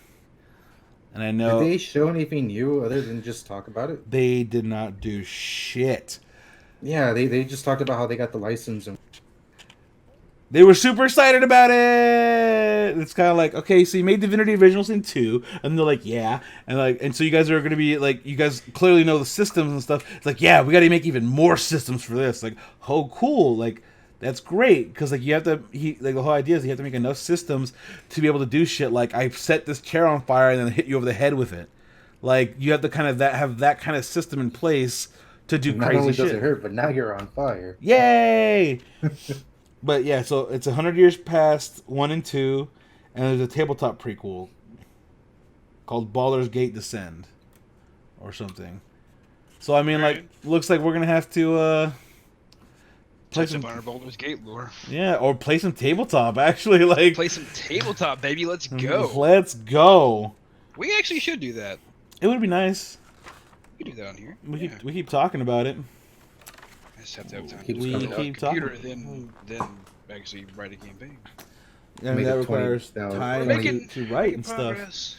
and I know Did they show anything new other than just talk about it? they did not do shit. Yeah, they just talked about how they got the license and They were super excited about it. It's kind of like, okay, so you made Divinity Original Sin 2, and they're like, yeah, and so you guys are going to be like, you guys clearly know the systems and stuff. It's like, yeah, we got to make even more systems for this. Like, oh, cool, like that's great because like you have to, like the whole idea is you have to make enough systems to be able to do shit. Like I set this chair on fire and then hit you over the head with it. Like you have to kind of have that kind of system in place to do not crazy only shit. does it hurt, but now you're on fire. Yay! But yeah, so it's 100 years past 1 and 2, and there's a tabletop prequel called Baldur's Gate Descend or something. So I mean, like, looks like we're gonna have to play touch some, up on our Baldur's Gate lore. yeah, or play some tabletop. Actually, like, Play some tabletop, baby. Let's go. Let's go. We actually should do that. It would be nice. We can do that on here. We Yeah. keep talking about it. I just have to have time Keep to coming start up. a Keep computer, talking. then actually write a campaign. And Make that it requires $20 time Making- to write and stuff. Progress.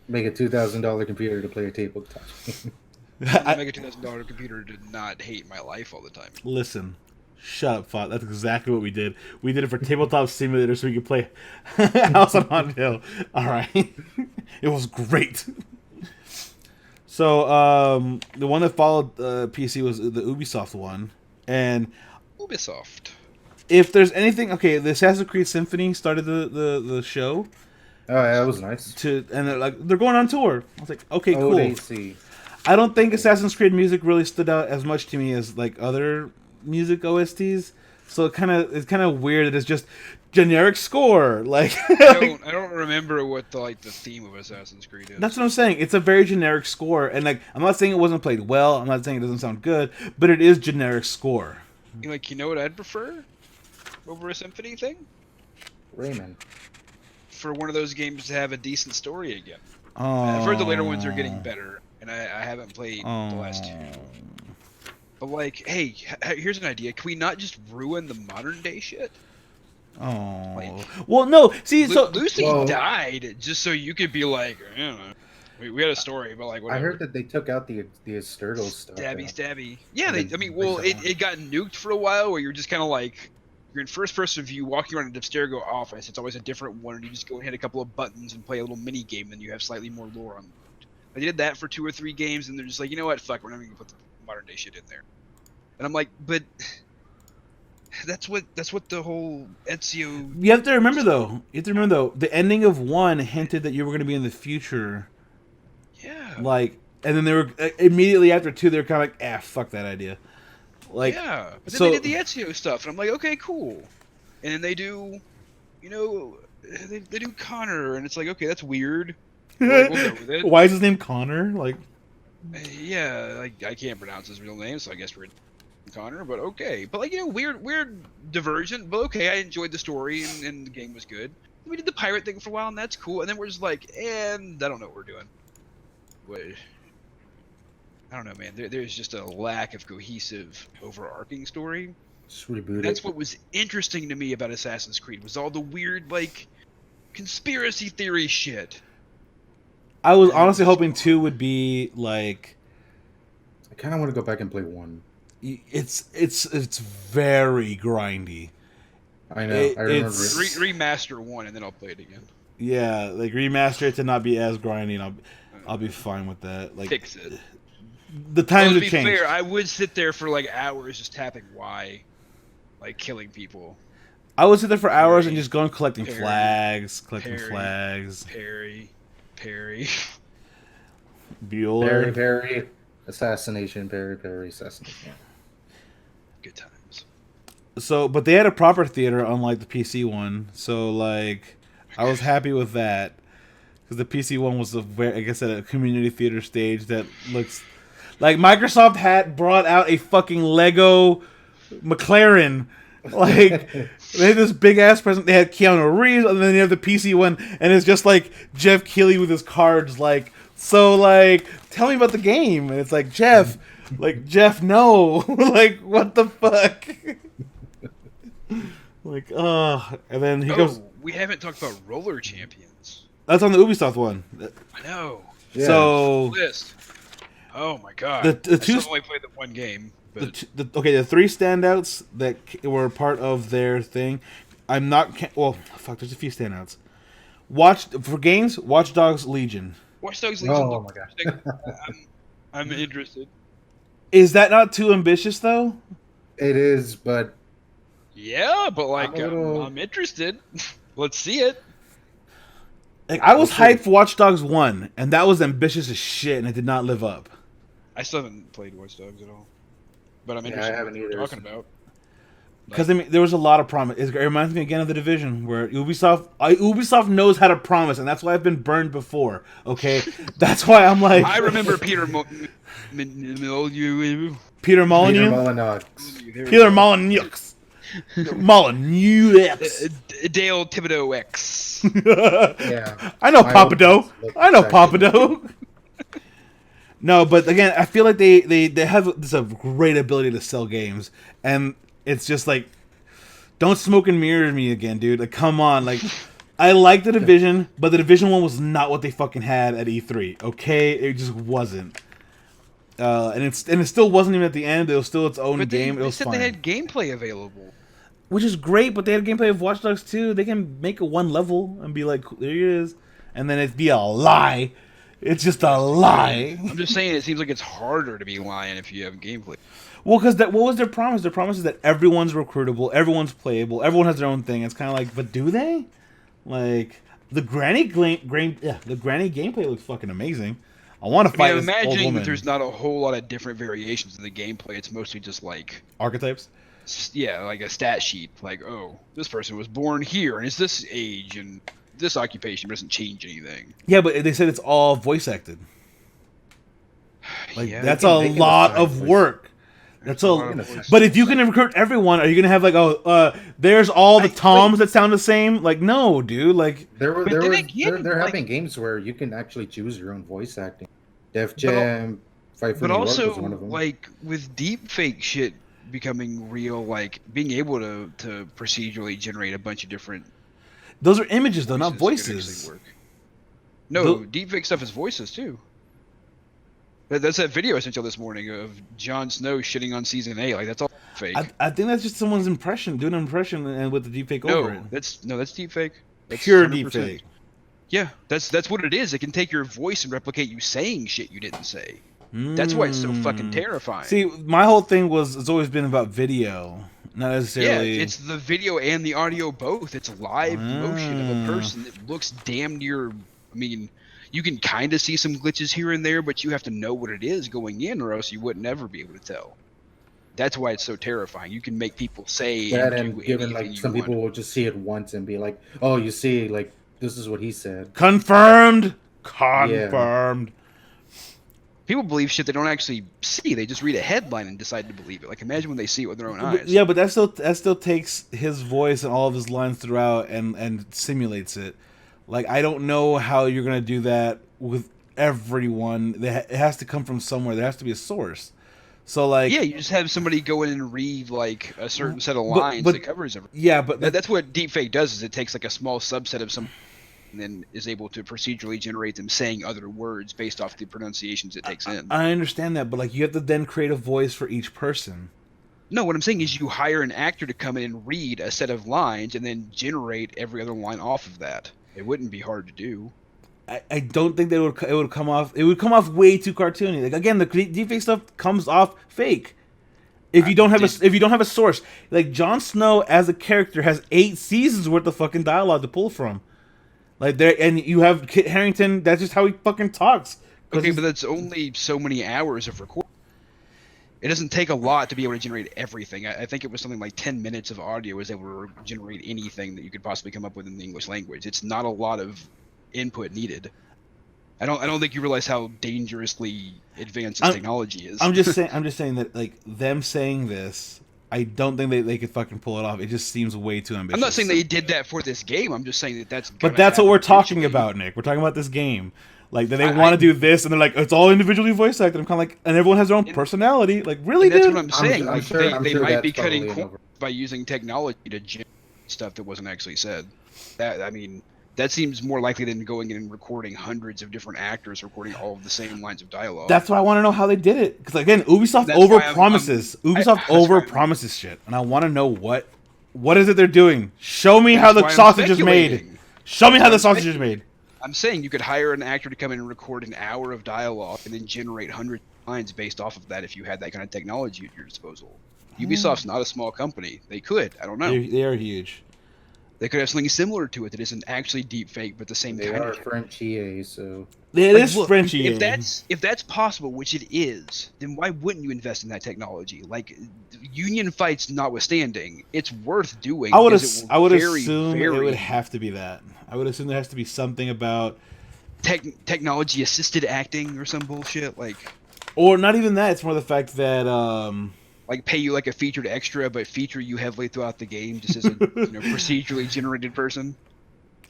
Make a $2,000 computer to play a tabletop. I make a $2,000 computer to not hate my life all the time. Listen, shut up, Phot. That's exactly what we did. We did it for Tabletop Simulator so we could play House on Haunted Hill. All right. It was great. So, the one that followed PC was the Ubisoft one. And Ubisoft. if there's anything... Okay, the Assassin's Creed Symphony started the show. Oh, yeah, that was nice. And they're going on tour. I was like, okay, cool. ODC. I don't think Assassin's Creed music really stood out as much to me as like other music OSTs. So it's kind of weird that it's just generic score. Like I don't remember what the theme of Assassin's Creed is. that's what I'm saying. It's a very generic score, and like I'm not saying it wasn't played well. I'm not saying it doesn't sound good, but it is generic score. Like, you know what I'd prefer over a symphony thing? Rayman. For one of those games to have a decent story again. Oh, I've heard the later ones are getting better, and I haven't played the last two. But like, hey, here's an idea. Can we not just ruin the modern day shit? Oh, Like, well, no. See, so Lucy died just so you could be like, we had a story, but like, whatever. I heard that they took out the Asturdo stuff. Stabby. Yeah, it got nuked for a while, where you're just kind of like, you're in first person view, walking around an Abstergo office. It's always a different one, and you just go and hit a couple of buttons and play a little mini game, and you have slightly more lore on. They did that for 2 or 3 games, and they're just like, you know what, fuck, we're not gonna put the modern day shit in there. And I'm like, but that's what the whole Ezio. you have to remember though. The ending of 1 hinted that you were going to be in the future. Yeah. Like, and then they were immediately after 2, they were kind of like, fuck that idea. Like, yeah. But then so they did the Ezio stuff, and I'm like, okay, cool. And then they do, they do Connor, and it's like, okay, that's weird. We'll go with it. Why is his name Connor? Like, yeah, like I can't pronounce his real name, so I guess we're Connor. But okay, but like weird diversion. But okay, I enjoyed the story, and the game was good. We did the pirate thing for a while, and that's cool. And then we're just like, and I don't know what we're doing. What? I don't know, man. There's just a lack of cohesive, overarching story. Just reboot it. That's what was interesting to me about Assassin's Creed, was all the weird, like, conspiracy theory shit. I was honestly hoping 2 would be like, I kind of want to go back and play 1. it's very grindy. I know. I remember it. Remaster 1, and then I'll play it again. Yeah, like remaster it to not be as grindy, and I'll be fine with that. Like, Fix it. The times have to be changed. fair, I would sit there for like hours just tapping Y, like killing people. I would sit there for hours and just go and collecting Parry, flags. Parry. Bueller. Parry, assassination, Parry, assassination. Good times. So, but they had a proper theater, unlike the PC one. So, like, I was happy with that because the PC one was like I said, a community theater stage that looks like Microsoft had brought out a fucking Lego McLaren. Like, they had this big ass present. They had Keanu Reeves, and then they have the PC one, and it's just like Jeff Keighley with his cards. Like, so, like, tell me about the game. And it's like, Jeff, no, like, what the fuck? Like, and then he goes. We haven't talked about Roller Champions. That's on the Ubisoft one. I know. Yeah. So List. Oh my god. The I two. still only played the one game. But The 3 standouts that were part of their thing. I'm not. Well, fuck. There's a few standouts. For games, Watch Dogs Legion. Watch Dogs Legion. Oh my god. I'm interested. Is that not too ambitious though? It is, but Yeah, but like I'm interested. Let's see it. Like, I was hyped for Watch Dogs 1, and that was ambitious as shit, and it did not live up. I still haven't played Watch Dogs at all. But I'm Yeah, interested I haven't in what either. you're talking about. Because I mean, there was a lot of promise. It reminds me again of The Division, where Ubisoft knows how to promise, and that's why I've been burned before. Okay, that's why I'm like. I remember Peter Molyneux. Peter Molyneux. Peter Molyneux. Molyneux. Dale Thibodeau X. Yeah. I know Papadoe. No, but again, I feel like they have this a great ability to sell games, and it's just like, don't smoke and mirror me again, dude. Like, come on, like, I like The Division, but The Division 1 was not what they fucking had at E3. Okay, it just wasn't. And it still wasn't even at the end. It was still its own game. It was said fine. they had gameplay available, which is great, but they had gameplay of Watch Dogs 2. They can make it one level and be like, there he is, and then it'd be a lie. It's just a lie. I'm just saying, it seems like it's harder to be lying if you have gameplay. Well, because what was their promise? Their promise is that everyone's recruitable, everyone's playable, everyone has their own thing. It's kind of like, but do they? Like, The granny the granny gameplay looks fucking amazing. I want to I mean, fight I'm this old imagining woman. that there's not a whole lot of different variations of the gameplay. It's mostly just like, Archetypes. yeah, like a stat sheet. Like, oh, this person was born here and is this age and this occupation doesn't change anything. Yeah, but they said it's all voice acted. Like Yeah, that's can- a they can lot assign of voice. work. That's there's a lot a. of But voice. But if you can recruit everyone, are you gonna have like, there's all the Toms that sound the same? Like, no, dude. Like, But then again, there have like- been games where you can actually choose your own voice acting. Def Jam, Fight for but New York also was one of them. like with deep fake shit becoming real, like being able to procedurally generate a bunch of different those are images though, not voices could voices. actually work. No, Tho- deep fake stuff is voices too. That's that video I sent you this morning of Jon Snow shitting on season 8. Like that's all fake. I think that's just someone's impression, doing an impression, and with the deepfake over it. That's deep fake. That's Pure 100%. deepfake. Yeah, that's what it is. It can take your voice and replicate you saying shit you didn't say. That's why it's so fucking terrifying. See, my whole thing was it's always been about video, not yeah, necessarily. it's the video and the audio both. It's live motion of a person that looks damn near. I mean, you can kind of see some glitches here and there, but you have to know what it is going in, or else you would never be able to tell. That's why it's so terrifying. You can make people say That and and do given anything like you some want. people will just see it once and be like, "Oh, you see, like this is what he said." Confirmed. Confirmed. People believe shit they don't actually see. They just read a headline and decide to believe it. Like imagine when they see it with their own eyes. Yeah, but that still takes his voice and all of his lines throughout and simulates it. Like, I don't know how you're gonna do that with everyone. It has to come from somewhere. There has to be a source. So like, Yeah, you just have somebody go in and read like a certain set of lines but- that covers everything. yeah, but That's what deepfake does. Is it takes like a small subset of some, and then is able to procedurally generate them saying other words based off the pronunciations it takes in. I understand that, but like, you have to then create a voice for each person. No, what I'm saying is you hire an actor to come in and read a set of lines and then generate every other line off of that. It wouldn't be hard to do. I don't think that it would come off. It would come off way too cartoony. Like, again, the deepfake stuff comes off fake. If you don't have a source, like Jon Snow as a character has 8 seasons worth of fucking dialogue to pull from. Like there, and you have Kit Harington. That's just how he fucking talks. Okay, but that's only so many hours of recording. It doesn't take a lot to be able to generate everything. I think it was something like 10 minutes of audio was able to generate anything that you could possibly come up with in the English language. It's not a lot of input needed. I don't think you realize how dangerously advanced this technology is. I'm just saying that like them saying this, I don't think they could fucking pull it off. It just seems way too ambitious. I'm not saying they did that for this game. I'm just saying that that's. But that's what we're talking about, Nick. We're talking about this game. Like that they want to do this, and they're like, it's all individually voice acted. I'm kind of like, and everyone has their own personality. Like, really, That's dude? what I'm saying. I'm Like sure- I'm they sure might be that's cutting probably an corners by using technology to generate stuff that wasn't actually said. That seems more likely than going in and recording hundreds of different actors recording all of the same lines of dialogue. That's why I want to know how they did it. Because again, Ubisoft That's why over I'm- promises. Ubisoft that's why over I'm- promises shit, and I want to know what is it they're doing. Show me That's how the why I'm sausage is made. speculating. Show me how the That's why I'm sausage is made. I'm saying you could hire an actor to come in and record an hour of dialogue and then generate hundreds of lines based off of that if you had that kind of technology at your disposal. Ubisoft's not a small company. They could. I don't know. They are huge. They could have something similar to it that isn't actually deep fake, but the same They kind are of. French EA, so It Like, is look, Frenchy. if that's possible, which it is, then why wouldn't you invest in that technology? Like, union fights notwithstanding, it's worth doing. I would because it will assume it would have to be that. I would assume there has to be something about, technology assisted acting or some bullshit like or not even that. It's more the fact that pay you like a featured extra, but feature you heavily throughout the game just as a procedurally generated person.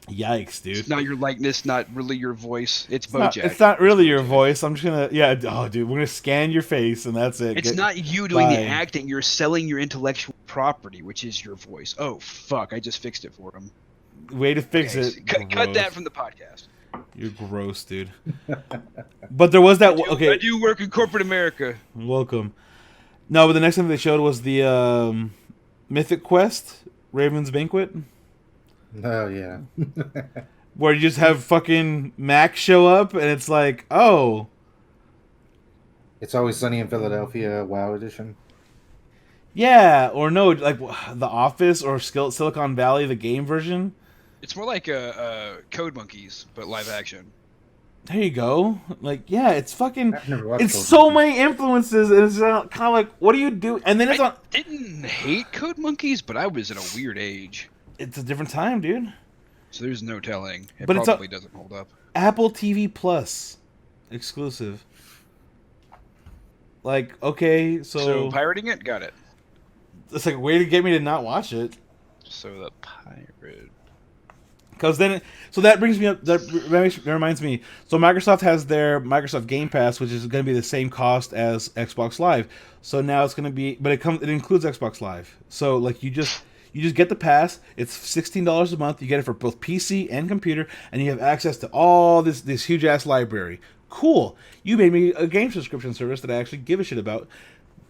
yikes, dude. It's not your likeness, not really your voice. It's Bojack. It's not really your voice. I'm just gonna dude, we're gonna scan your face and that's it. It's not you doing the Bye. acting. You're selling your intellectual property, which is your voice. Oh fuck! I just fixed it for him. Way to fix Okay, it. cut Gross. that from the podcast. You're gross, dude. But there was that. Okay, I do work in corporate America. welcome. No, but the next thing they showed was the Mythic Quest, Raven's Banquet, oh yeah. where you just have fucking Mac show up, and it's like, oh, It's Always Sunny in Philadelphia WoW edition. yeah, or no, like The Office or Silicon Valley, the game version. It's more like a Code Monkeys, but live action. There you go. Like, yeah, it's fucking. I've never watched It's Code so Monkeys. many influences, and it's kind of like, what do you do? And then it's I on. didn't hate Code Monkeys, but I was in a weird age, It's a different time, dude. so there's no telling. It But it's probably doesn't hold up. Apple TV Plus exclusive. Like, okay, So pirating it, got it. it's like a way to get me to not watch it. So the pirate. Because then, so that brings me up. That reminds me. So Microsoft has their Microsoft Game Pass, which is going to be the same cost as Xbox Live. So now it's going to be, but it includes Xbox Live. So like you just get the pass. It's $16 a month. You get it for both PC and computer, and you have access to all this huge ass library. Cool. You made me a game subscription service that I actually give a shit about,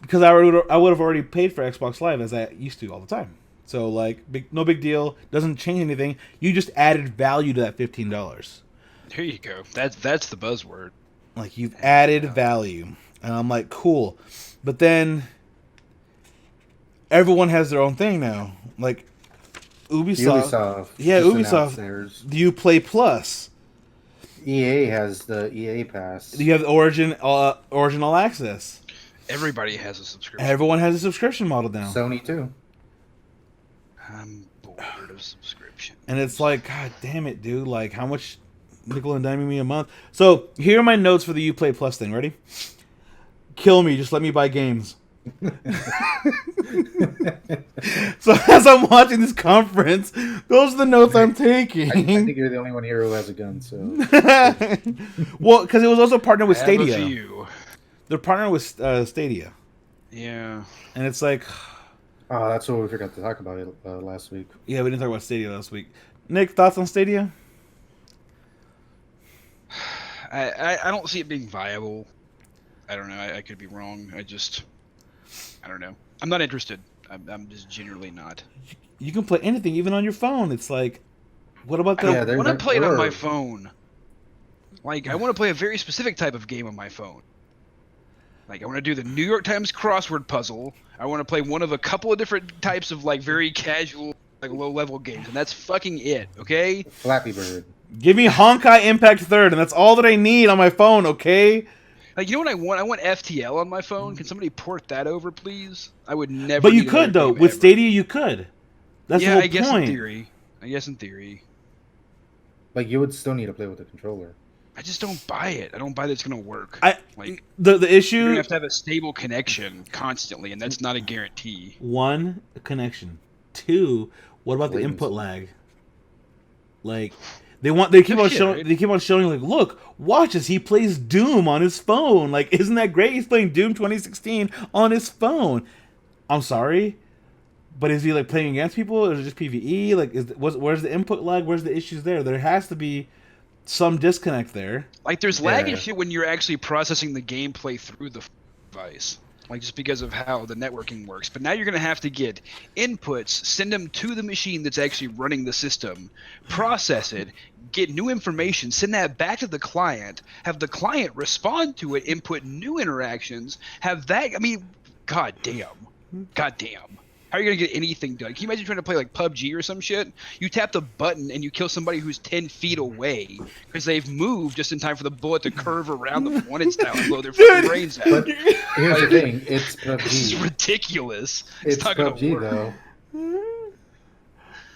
because I would have already paid for Xbox Live as I used to all the time. So like, no big deal. Doesn't change anything. You just added value to that $15. There you go. That's the buzzword. Like you've added value, and I'm like, cool. But then everyone has their own thing now. Like Ubisoft. Yeah, just Ubisoft. announced theirs. Do you play Plus? EA has the EA Pass. Do you have Origin All Access? Everybody has a subscription. Everyone has a subscription model now. Sony too. I'm bored of subscription. And it's like, God damn it, dude. Like, how much nickel and diming me a month? So, here are my notes for the Uplay Plus thing. Ready? Kill me. Just let me buy games. So, as I'm watching this conference, those are the notes I'm taking. I think you're the only one here who has a gun. So, well, because it was also partnered with I have a Stadia. few. They're partnered with Stadia. Yeah. And it's like, oh, that's what we forgot to talk about it last week. yeah, we didn't talk about Stadia last week. Nick, thoughts on Stadia? I don't see it being viable. I don't know. I could be wrong. I don't know. I'm not interested. I'm just genuinely not. You can play anything, even on your phone. It's like, what about the? I want to play it on my phone. Like, I want to play a very specific type of game on my phone. Like, I want to do the New York Times crossword puzzle. I want to play one of a couple of different types of, like, very casual, like, low-level games. And that's fucking it, okay? Flappy Bird. Give me Honkai Impact 3rd, and that's all that I need on my phone, okay? Like, you know what I want? I want FTL on my phone. Can somebody port that over, please? I would never. But you need could, another though. game With ever. Stadia, you could. That's the Yeah, whole I guess point. in theory. I guess in theory. Like, you would still need to play with a controller. I just don't buy it. I don't buy that it's gonna work. Like, The you're issue. gonna have to have a stable connection constantly, and that's not a guarantee. One, connection. Two, what about the Latency. input lag? Like, they keep No on shit, showing. right? They keep on showing, like, look, watch as he plays Doom on his phone. Like, isn't that great? He's playing Doom 2016 on his phone. I'm sorry, but is he like playing against people, or is it just PVE? Like, where's the input lag? Where's the issues there? There has to be some disconnect there. Like, there's lag Yeah. and shit when you're actually processing the gameplay through the device. Like, just because of how the networking works. But now you're going to have to get inputs, send them to the machine that's actually running the system, process it, get new information, send that back to the client, have the client respond to it, input new interactions, have that. I mean, god damn. God damn. How are you going to get anything done? Can you imagine trying to play like PUBG or some shit? You tap the button and you kill somebody who's 10 feet away because they've moved just in time for the bullet to curve around the wanted style and blow their fucking brains out. But here's the thing: it's This is PUBG. ridiculous. It's not gonna PUBG work. though.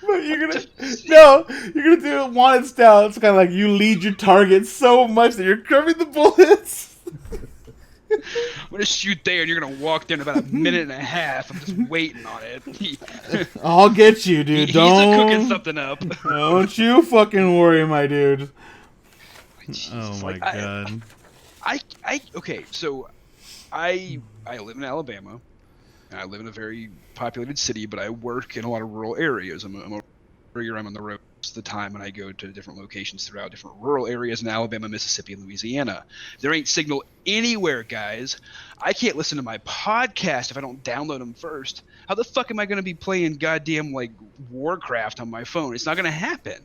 But you're gonna do it wanted style. It's kind of like you lead your target so much that you're curving the bullets. I'm gonna shoot there and you're gonna walk there in about a minute and a half. I'm just waiting on it. I'll get you, dude. He's cooking Don't something up. don't you fucking worry, my dude. Jesus, Oh my like, god. Okay, so I live in Alabama. And I live in a very populated city, but I work in a lot of rural areas. I'm a rigger. I'm on the road most of the time, and I go to different locations throughout different rural areas in Alabama, Mississippi, and Louisiana. There ain't signal anywhere, guys. I can't listen to my podcast if I don't download them first. How the fuck am I going to be playing goddamn, like, Warcraft on my phone? It's not going to happen.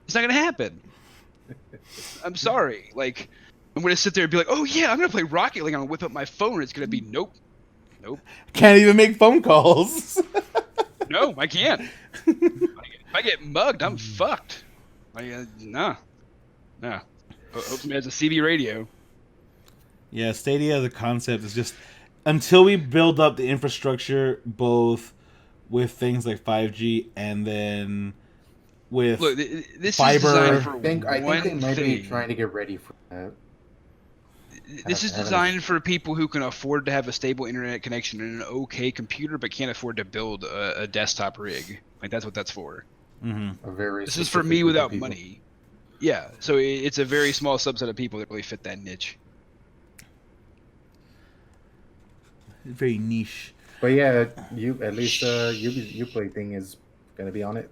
It's not going to happen. I'm sorry. Like, I'm going to sit there and be like, oh, yeah, I'm going to play Rocket League. I'm going to whip up my phone, and it's going to be, nope. Can't even make phone calls. No, I can't. I get mugged, I'm fucked. Like, nah. Hope somebody has a CB radio. Yeah, Stadia as a concept is just until we build up the infrastructure, both with things like 5G and then with Look, this fiber. is designed for I think they one might be thing. trying to get ready for that. This is designed for people who can afford to have a stable internet connection and an okay computer, but can't afford to build a desktop rig. Like that's what that's for. Mm-hmm. A very This is for specific me group of without people. money. Yeah, so it's a very small subset of people that really fit that niche. Very niche. But yeah, you at least Uplay thing is gonna be on it.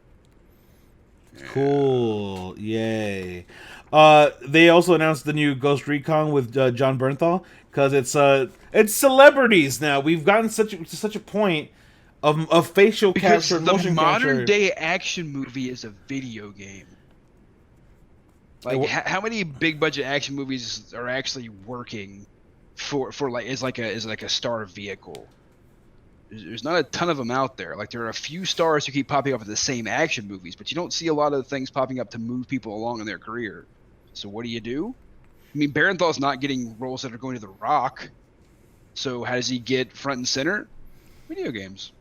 Cool. Yay. They also announced the new Ghost Recon with John Bernthal because it's celebrities now. We've gotten to such a point of facial Because capture, and the motion modern capture. day action movie is a video game. Like how many big budget action movies are actually working for like as like a star vehicle? There's not a ton of them out there. Like there are a few stars who keep popping up in the same action movies, but you don't see a lot of things popping up to move people along in their career. So what do? I mean, Barenthal's not getting roles that are going to The Rock. So how does he get front and center? Video games.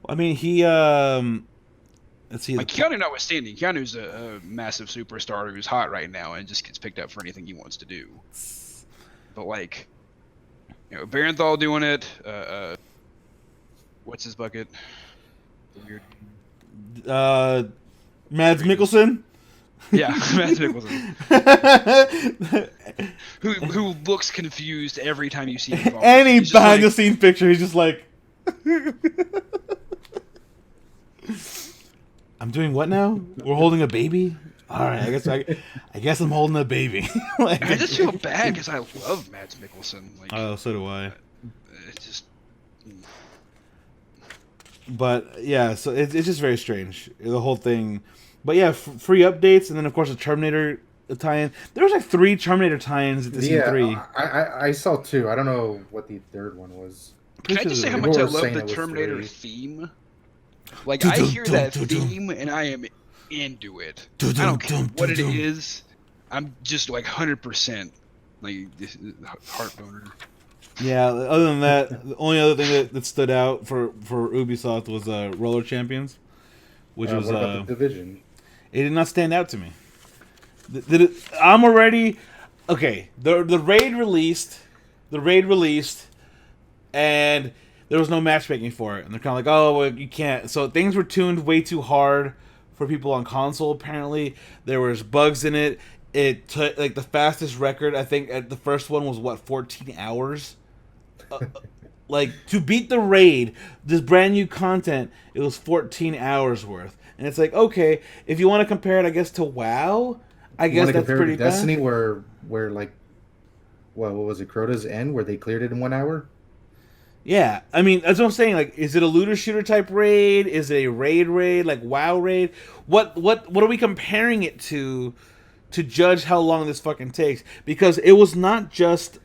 I mean, he let's see. Like Keanu notwithstanding, Keanu's a massive superstar who's hot right now and just gets picked up for anything he wants to do. But like, Barenthal doing it. What's his bucket? Weird. Mads Mikkelsen. Yeah, Mads Mikkelsen. who looks confused every time you see him. Any behind the scenes picture, he's just like, I'm doing what now? We're holding a baby. All right, I guess I'm holding a baby. Like, I just feel bad because I love Mads Mikkelsen. Like, oh, so do I. It's just. But yeah, so it's just very strange, the whole thing. But yeah, free updates, and then of course the Terminator tie-in. There was like 3 Terminator tie-ins at this E3. I saw 2. I don't know what the third one was. Can I just say how much I love the Terminator theme? Like I hear that theme and I am into it. I don't care what it is. I'm just like 100% like heart boner. Yeah, other than that, the only other thing that stood out for Ubisoft was Roller Champions, which was what about the Division? It did not stand out to me. I'm already okay. The raid released, and there was no matchmaking for it, and they're kind of like, oh, well, you can't. So things were tuned way too hard for people on console. Apparently, there was bugs in it. It took like the fastest record. I think at the first one was 14 hours. Like to beat the raid, this brand new content, it was 14 hours worth, and it's like, okay, if you want to compare it, I guess to WoW, I guess that's pretty bad. Destiny, where like, what was it, Crota's End, where they cleared it in 1 hour? Yeah, I mean that's what I'm saying. Like, is it a looter shooter type raid? Is it a raid like WoW raid? What are we comparing it to judge how long this fucking takes? Because it was not just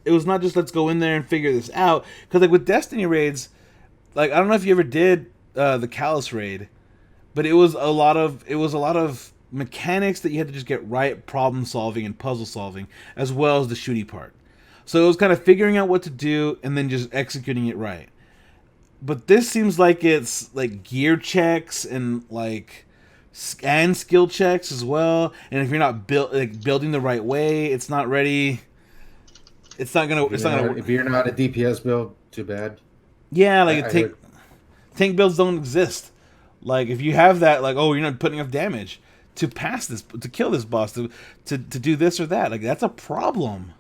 let's go in there and figure this out. Because like with Destiny raids, like I don't know if you ever did the Callus raid, but it was a lot of mechanics that you had to just get right, problem solving and puzzle solving, as well as the shooty part. So it was kind of figuring out what to do and then just executing it right. But this seems like it's like gear checks and like and skill checks as well. And if you're not building the right way, it's not ready. It's not gonna. If you're not a DPS build, too bad. Yeah, like tank builds don't exist. Like if you have that, like, oh, you're not putting enough damage to pass this, to kill this boss, to do this or that. Like that's a problem.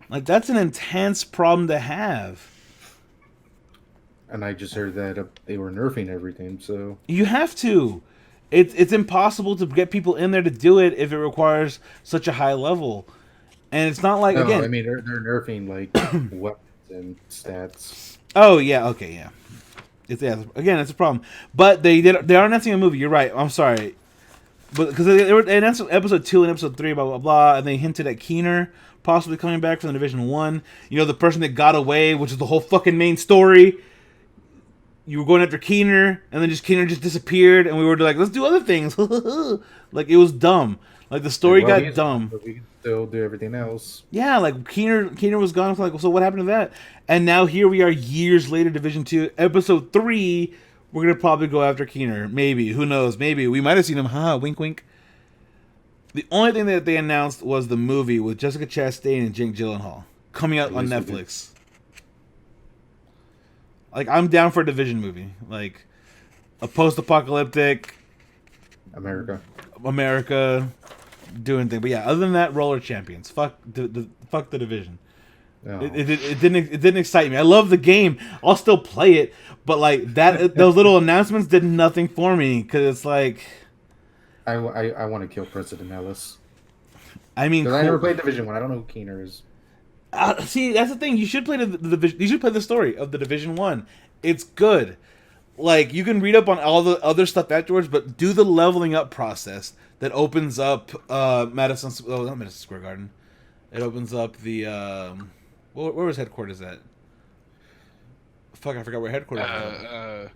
Like that's an intense problem to have. And I just heard that they were nerfing everything, so you have to. It's impossible to get people in there to do it if it requires such a high level. And it's not like, again... I mean, they're nerfing, like, weapons and stats. Oh, yeah, okay, yeah. Again, it's a problem. But they are announcing a movie, you're right, I'm sorry. But because they announced episode 2 and episode 3, blah, blah, blah, and they hinted at Keener possibly coming back from the Division 1. You know, the person that got away, which is the whole fucking main story. you were going after Keener, and then Keener just disappeared, and we were like, let's do other things. Like, it was dumb. Like, the story got dumb. But we can still do everything else. Yeah, like Keener was gone. Like, so what happened to that? And now here we are, years later, Division 2, Episode 3. We're gonna probably go after Keener. Maybe, who knows? Maybe we might have seen him. Wink, wink. The only thing that they announced was the movie with Jessica Chastain and Jake Gyllenhaal coming out on Netflix. Like, I'm down for a Division movie, like a post-apocalyptic America doing thing. But yeah, other than that, Roller Champions. Fuck the Division. No. It didn't excite me. I love the game. I'll still play it, but like that, those little announcements did nothing for me because it's like I want to kill President Ellis. I mean, I never played Division 1. I don't know who Keener is. See, that's the thing. You should play the Division. You should play the story of the Division 1. It's good. Like, you can read up on all the other stuff afterwards, but do the leveling up process that opens up not Madison Square Garden. It opens up the where was headquarters at? Fuck, I forgot where headquarters was.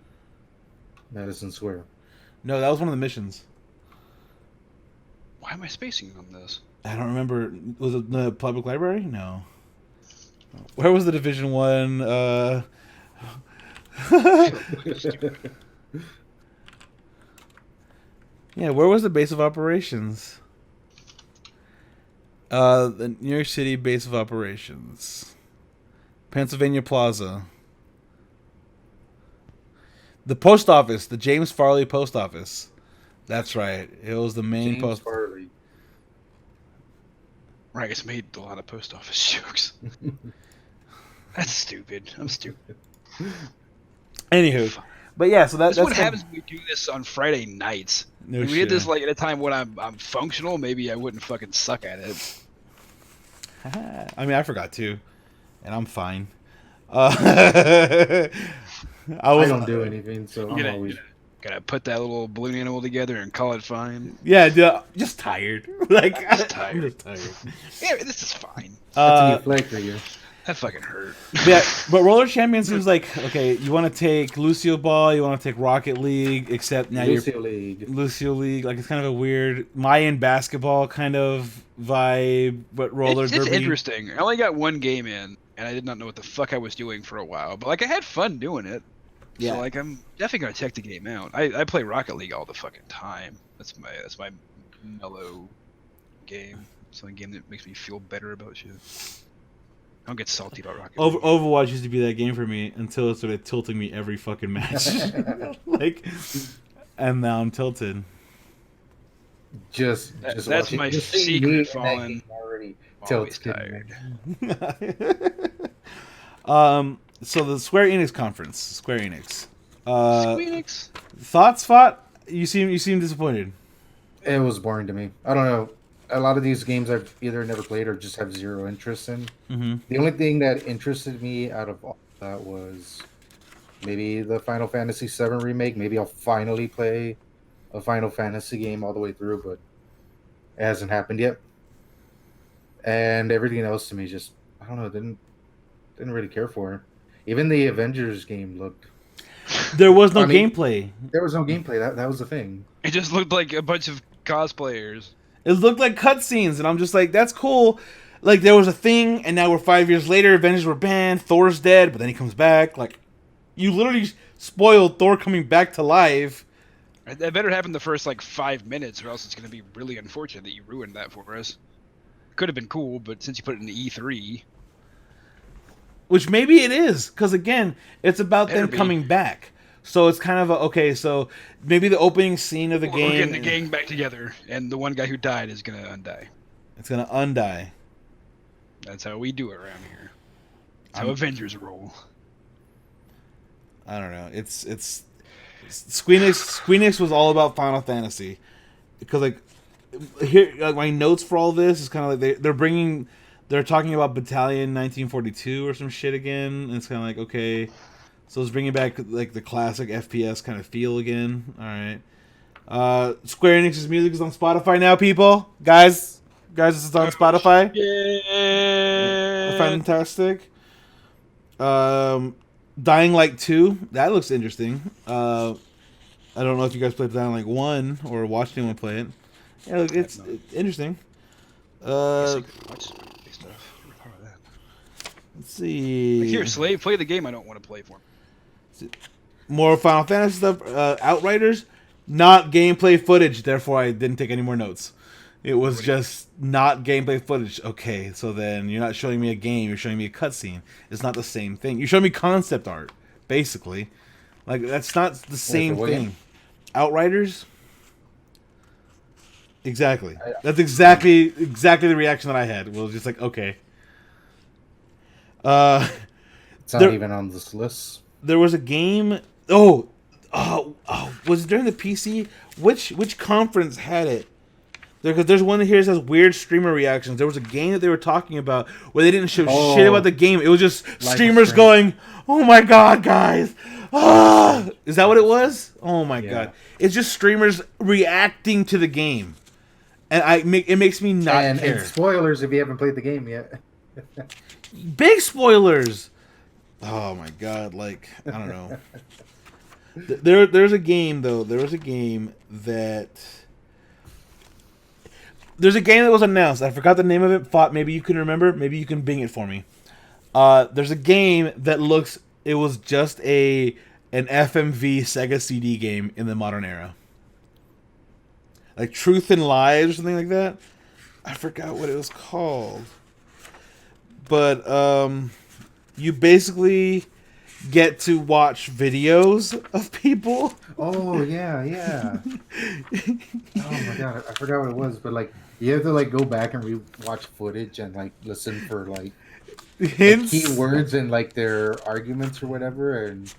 Madison Square. No, that was one of the missions. Why am I spacing on this? I don't remember. Was it the public library? No. Where was the Division 1? Yeah, where was the base of operations? The New York City base of operations. Pennsylvania Plaza. The post office, the James Farley post office. That's right. It was the main James post. Farley. Right, I guess I made a lot of post office jokes. That's stupid. I'm stupid. Anywho, but yeah, so that's what happens when we do this on Friday nights. No we shit. did this like at a time when I'm functional. Maybe I wouldn't fucking suck at it. I mean, I forgot to, and I'm fine. I don't do anything, so I'm always gotta put that little balloon animal together and call it fine. Yeah, dude, just tired. Like, I'm just tired. I'm just tired. Yeah, this is fine. That's a new flag for you. That fucking hurt. Yeah, but Roller Champions seems like, okay, you want to take Lucio Ball, you want to take Rocket League, except now Lucio League. Like, it's kind of a weird Mayan basketball kind of vibe, but roller derby. It's interesting. I only got one game in, and I did not know what the fuck I was doing for a while. But like, I had fun doing it. Yeah. So like, I'm definitely gonna check the game out. I play Rocket League all the fucking time. That's my mellow game. It's the only game that makes me feel better about shit. I don't get salty about Rocket League. Overwatch used to be that game for me until it started tilting me every fucking match. Like, and now I'm tilted. That's my secret falling. Always tired. So the Square Enix conference. Square Enix. Thoughts, Phot? You seem disappointed. It was boring to me. I don't know. A lot of these games I've either never played or just have zero interest in. Mm-hmm. The only thing that interested me out of all that was maybe the Final Fantasy VII remake. Maybe I'll finally play a Final Fantasy game all the way through, but it hasn't happened yet. And everything else to me just, I don't know, didn't really care for. Even the Avengers game looked... There was no gameplay. There was no gameplay. That was the thing. It just looked like a bunch of cosplayers. It looked like cutscenes, and I'm just like, that's cool. Like, there was a thing, and now we're 5 years later, Avengers were banned, Thor's dead, but then he comes back. Like, you literally spoiled Thor coming back to life. That better happen the first, 5 minutes, or else it's going to be really unfortunate that you ruined that for us. Could have been cool, but since you put it in the E3... Which maybe it is, because, again, it's about them coming back. So it's kind of okay, so maybe the opening scene of the game... We're getting the gang back together, and the one guy who died is going to undie. It's going to undie. That's how we do it around here. That's how Avengers roll. I don't know. It's Squeenix was all about Final Fantasy. Because, here, my notes for all this is kind of like they're talking about Battalion 1942 or some shit again, and it's kind of like, okay... So it's bringing back the classic FPS kind of feel again. All right. Square Enix's music is on Spotify now, people. Guys, this is on Spotify. Yeah. Fantastic. Dying Light 2, that looks interesting. I don't know if you guys played Dying Light 1 or watched anyone play it. Yeah, look, it's interesting. What stuff? Never thought of that. Let's see. Like, here, Slave, play the game I don't want to play for. More Final Fantasy stuff. Outriders, not gameplay footage. Therefore, I didn't take any more notes. It was just not gameplay footage. Okay, so then you're not showing me a game. You're showing me a cutscene. It's not the same thing. You're showing me concept art, basically. Like, that's not the same thing. Outriders? Exactly. That's exactly the reaction that I had. It was just like, okay. It's not even on this list. There was a game. Oh, was it during the PC? Which conference had it? Because there's one here that says weird streamer reactions. There was a game that they were talking about where they didn't show shit about the game. It was just streamers going, "Oh my god, guys!" Is that what it was? Oh my god! It's just streamers reacting to the game, and it makes me not care. And spoilers if you haven't played the game yet. Big spoilers. Oh my god! Like, I don't know. There's a game though. There was a game that. There's a game that was announced. I forgot the name of it. Phot, maybe you can remember. Maybe you can bing it for me. There's a game that looks. It was just an FMV Sega CD game in the modern era. Like Truth and Lies or something like that. I forgot what it was called. But you basically get to watch videos of people. Oh yeah. Oh my god, I forgot what it was, but like you have to like go back and re-watch footage and like listen for like hints, key words and like their arguments or whatever, and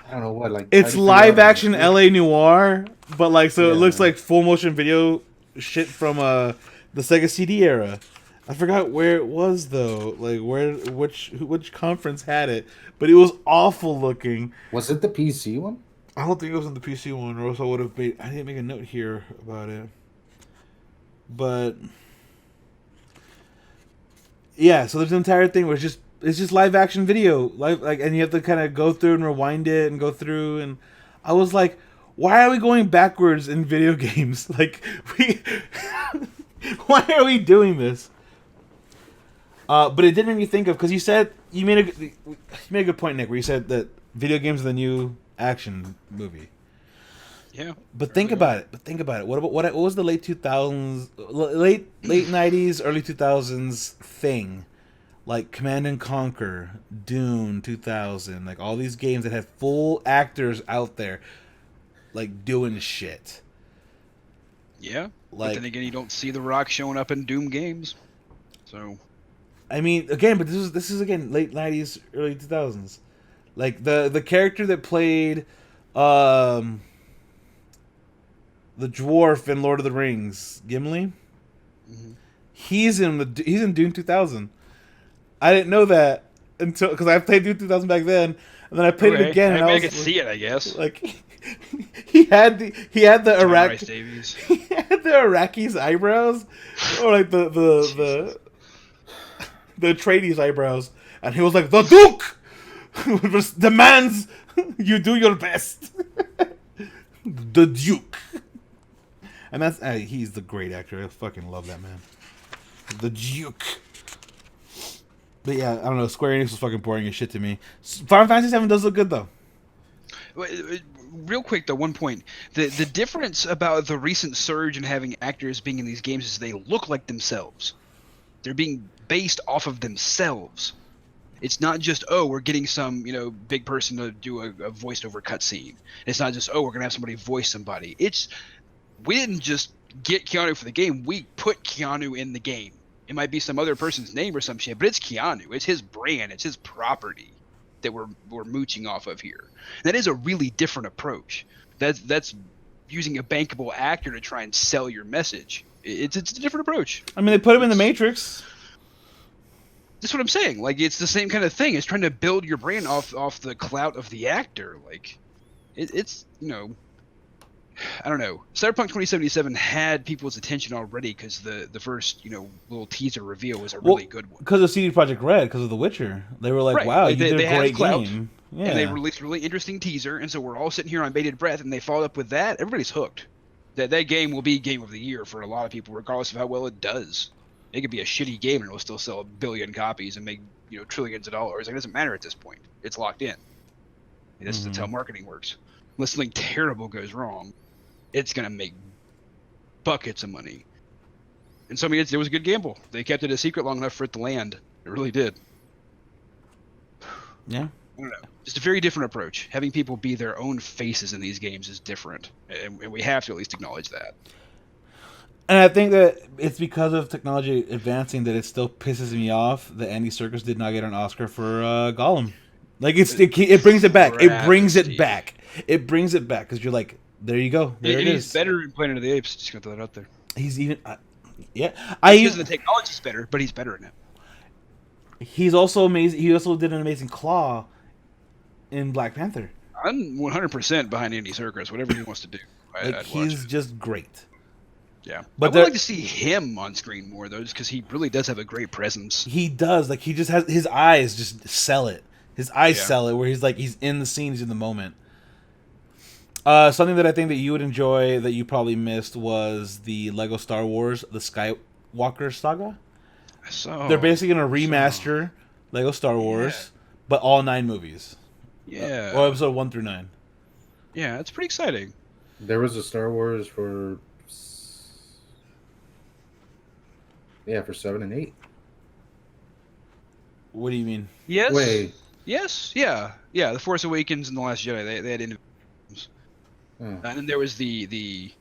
I don't know what like. It's live action LA Noire, but like so it looks like full motion video shit from the Sega CD era. I forgot where it was though, like which conference had it, but it was awful looking. Was it the PC one? I don't think it was on the PC one, or else I would have made. I didn't make a note here about it, but yeah. So there's an entire thing where it's just live action video, and you have to kind of go through and rewind it and go through, and I was like, why are we going backwards in video games? Like why are we doing this? But it did make me think of, because you made a good point, Nick, where you said that video games are the new action movie. Yeah. But think about it. What was the late 2000s, late 90s, early 2000s thing? Like Command and Conquer, Dune 2000, like all these games that had full actors out there, like doing shit. Yeah. Like, but then again, you don't see The Rock showing up in Doom games, so. I mean, again, but this is again late 90s, early 2000s. Like the character that played the dwarf in Lord of the Rings, Gimli. Mm-hmm. He's in Dune 2000. I didn't know that until because I played Dune 2000 back then, and then I played it again. And I could see it, I guess. Like he had the Iraqi he had the Iraqi's eyebrows, or like the Atreides eyebrows, and he was like, the Duke demands you do your best. The Duke, and that's he's the great actor. I fucking love that man, the Duke. But yeah, I don't know. Square Enix was fucking boring as shit to me. Final Fantasy VII does look good though. Real quick though, one point: the difference about the recent surge in having actors being in these games is they look like themselves. They're being based off of themselves. It's not just, oh, we're getting some, big person to do a voiced over cutscene. It's not just, oh, we're gonna have somebody voice somebody. We didn't just get Keanu for the game. We put Keanu in the game. It might be some other person's name or some shit, but it's Keanu. It's his brand. It's his property that we're mooching off of here. That is a really different approach. That's using a bankable actor to try and sell your message. It's a different approach. I mean, they put him in the Matrix. That's what I'm saying. Like, it's the same kind of thing. It's trying to build your brand off the clout of the actor. Like, it's I don't know. Cyberpunk 2077 had people's attention already because the first little teaser reveal was a really good one. Because of CD Projekt Red, because of The Witcher, they were like, Right. "Wow, Like, you did they a had great clout, game." Yeah, and they released a really interesting teaser, and so we're all sitting here on bated breath, and they followed up with that. Everybody's hooked. That game will be game of the year for a lot of people, regardless of how well it does. It could be a shitty game, and it'll still sell 1 billion copies and make trillions of dollars. It doesn't matter at this point. It's locked in. That's how marketing works. Unless something terrible goes wrong, it's gonna make buckets of money. And so I mean, it was a good gamble. They kept it a secret long enough for it to land. It really did. yeah. I don't know. Just a very different approach. Having people be their own faces in these games is different, and we have to at least acknowledge that. And I think that it's because of technology advancing that it still pisses me off that Andy Serkis did not get an Oscar for Gollum. Like it brings it back. It brings it back. It brings it back because you're like, there you go. There it is. He's better in Planet of the Apes. Just gonna throw that out there. He's even, yeah. Because the technology's better, but he's better in it. He's also amazing. He also did an amazing Claw in Black Panther. I'm 100% behind Andy Serkis. Whatever he wants to do, he's just great. Yeah, but I would like to see him on screen more though, just because he really does have a great presence. He does. Like he just has his eyes just sell it. His eyes sell it. Where he's in the scene, he's in the moment. Something that I think that you would enjoy that you probably missed was the Lego Star Wars, the Skywalker Saga. They're basically gonna remaster Lego Star Wars, but all 9 movies. Yeah. Or episode 1 through 9. Yeah, it's pretty exciting. There was a Star Wars for 7 and 8. What do you mean? Yes. Wait. Yes. Yeah. The Force Awakens and the Last Jedi. They had individuals. And then there was the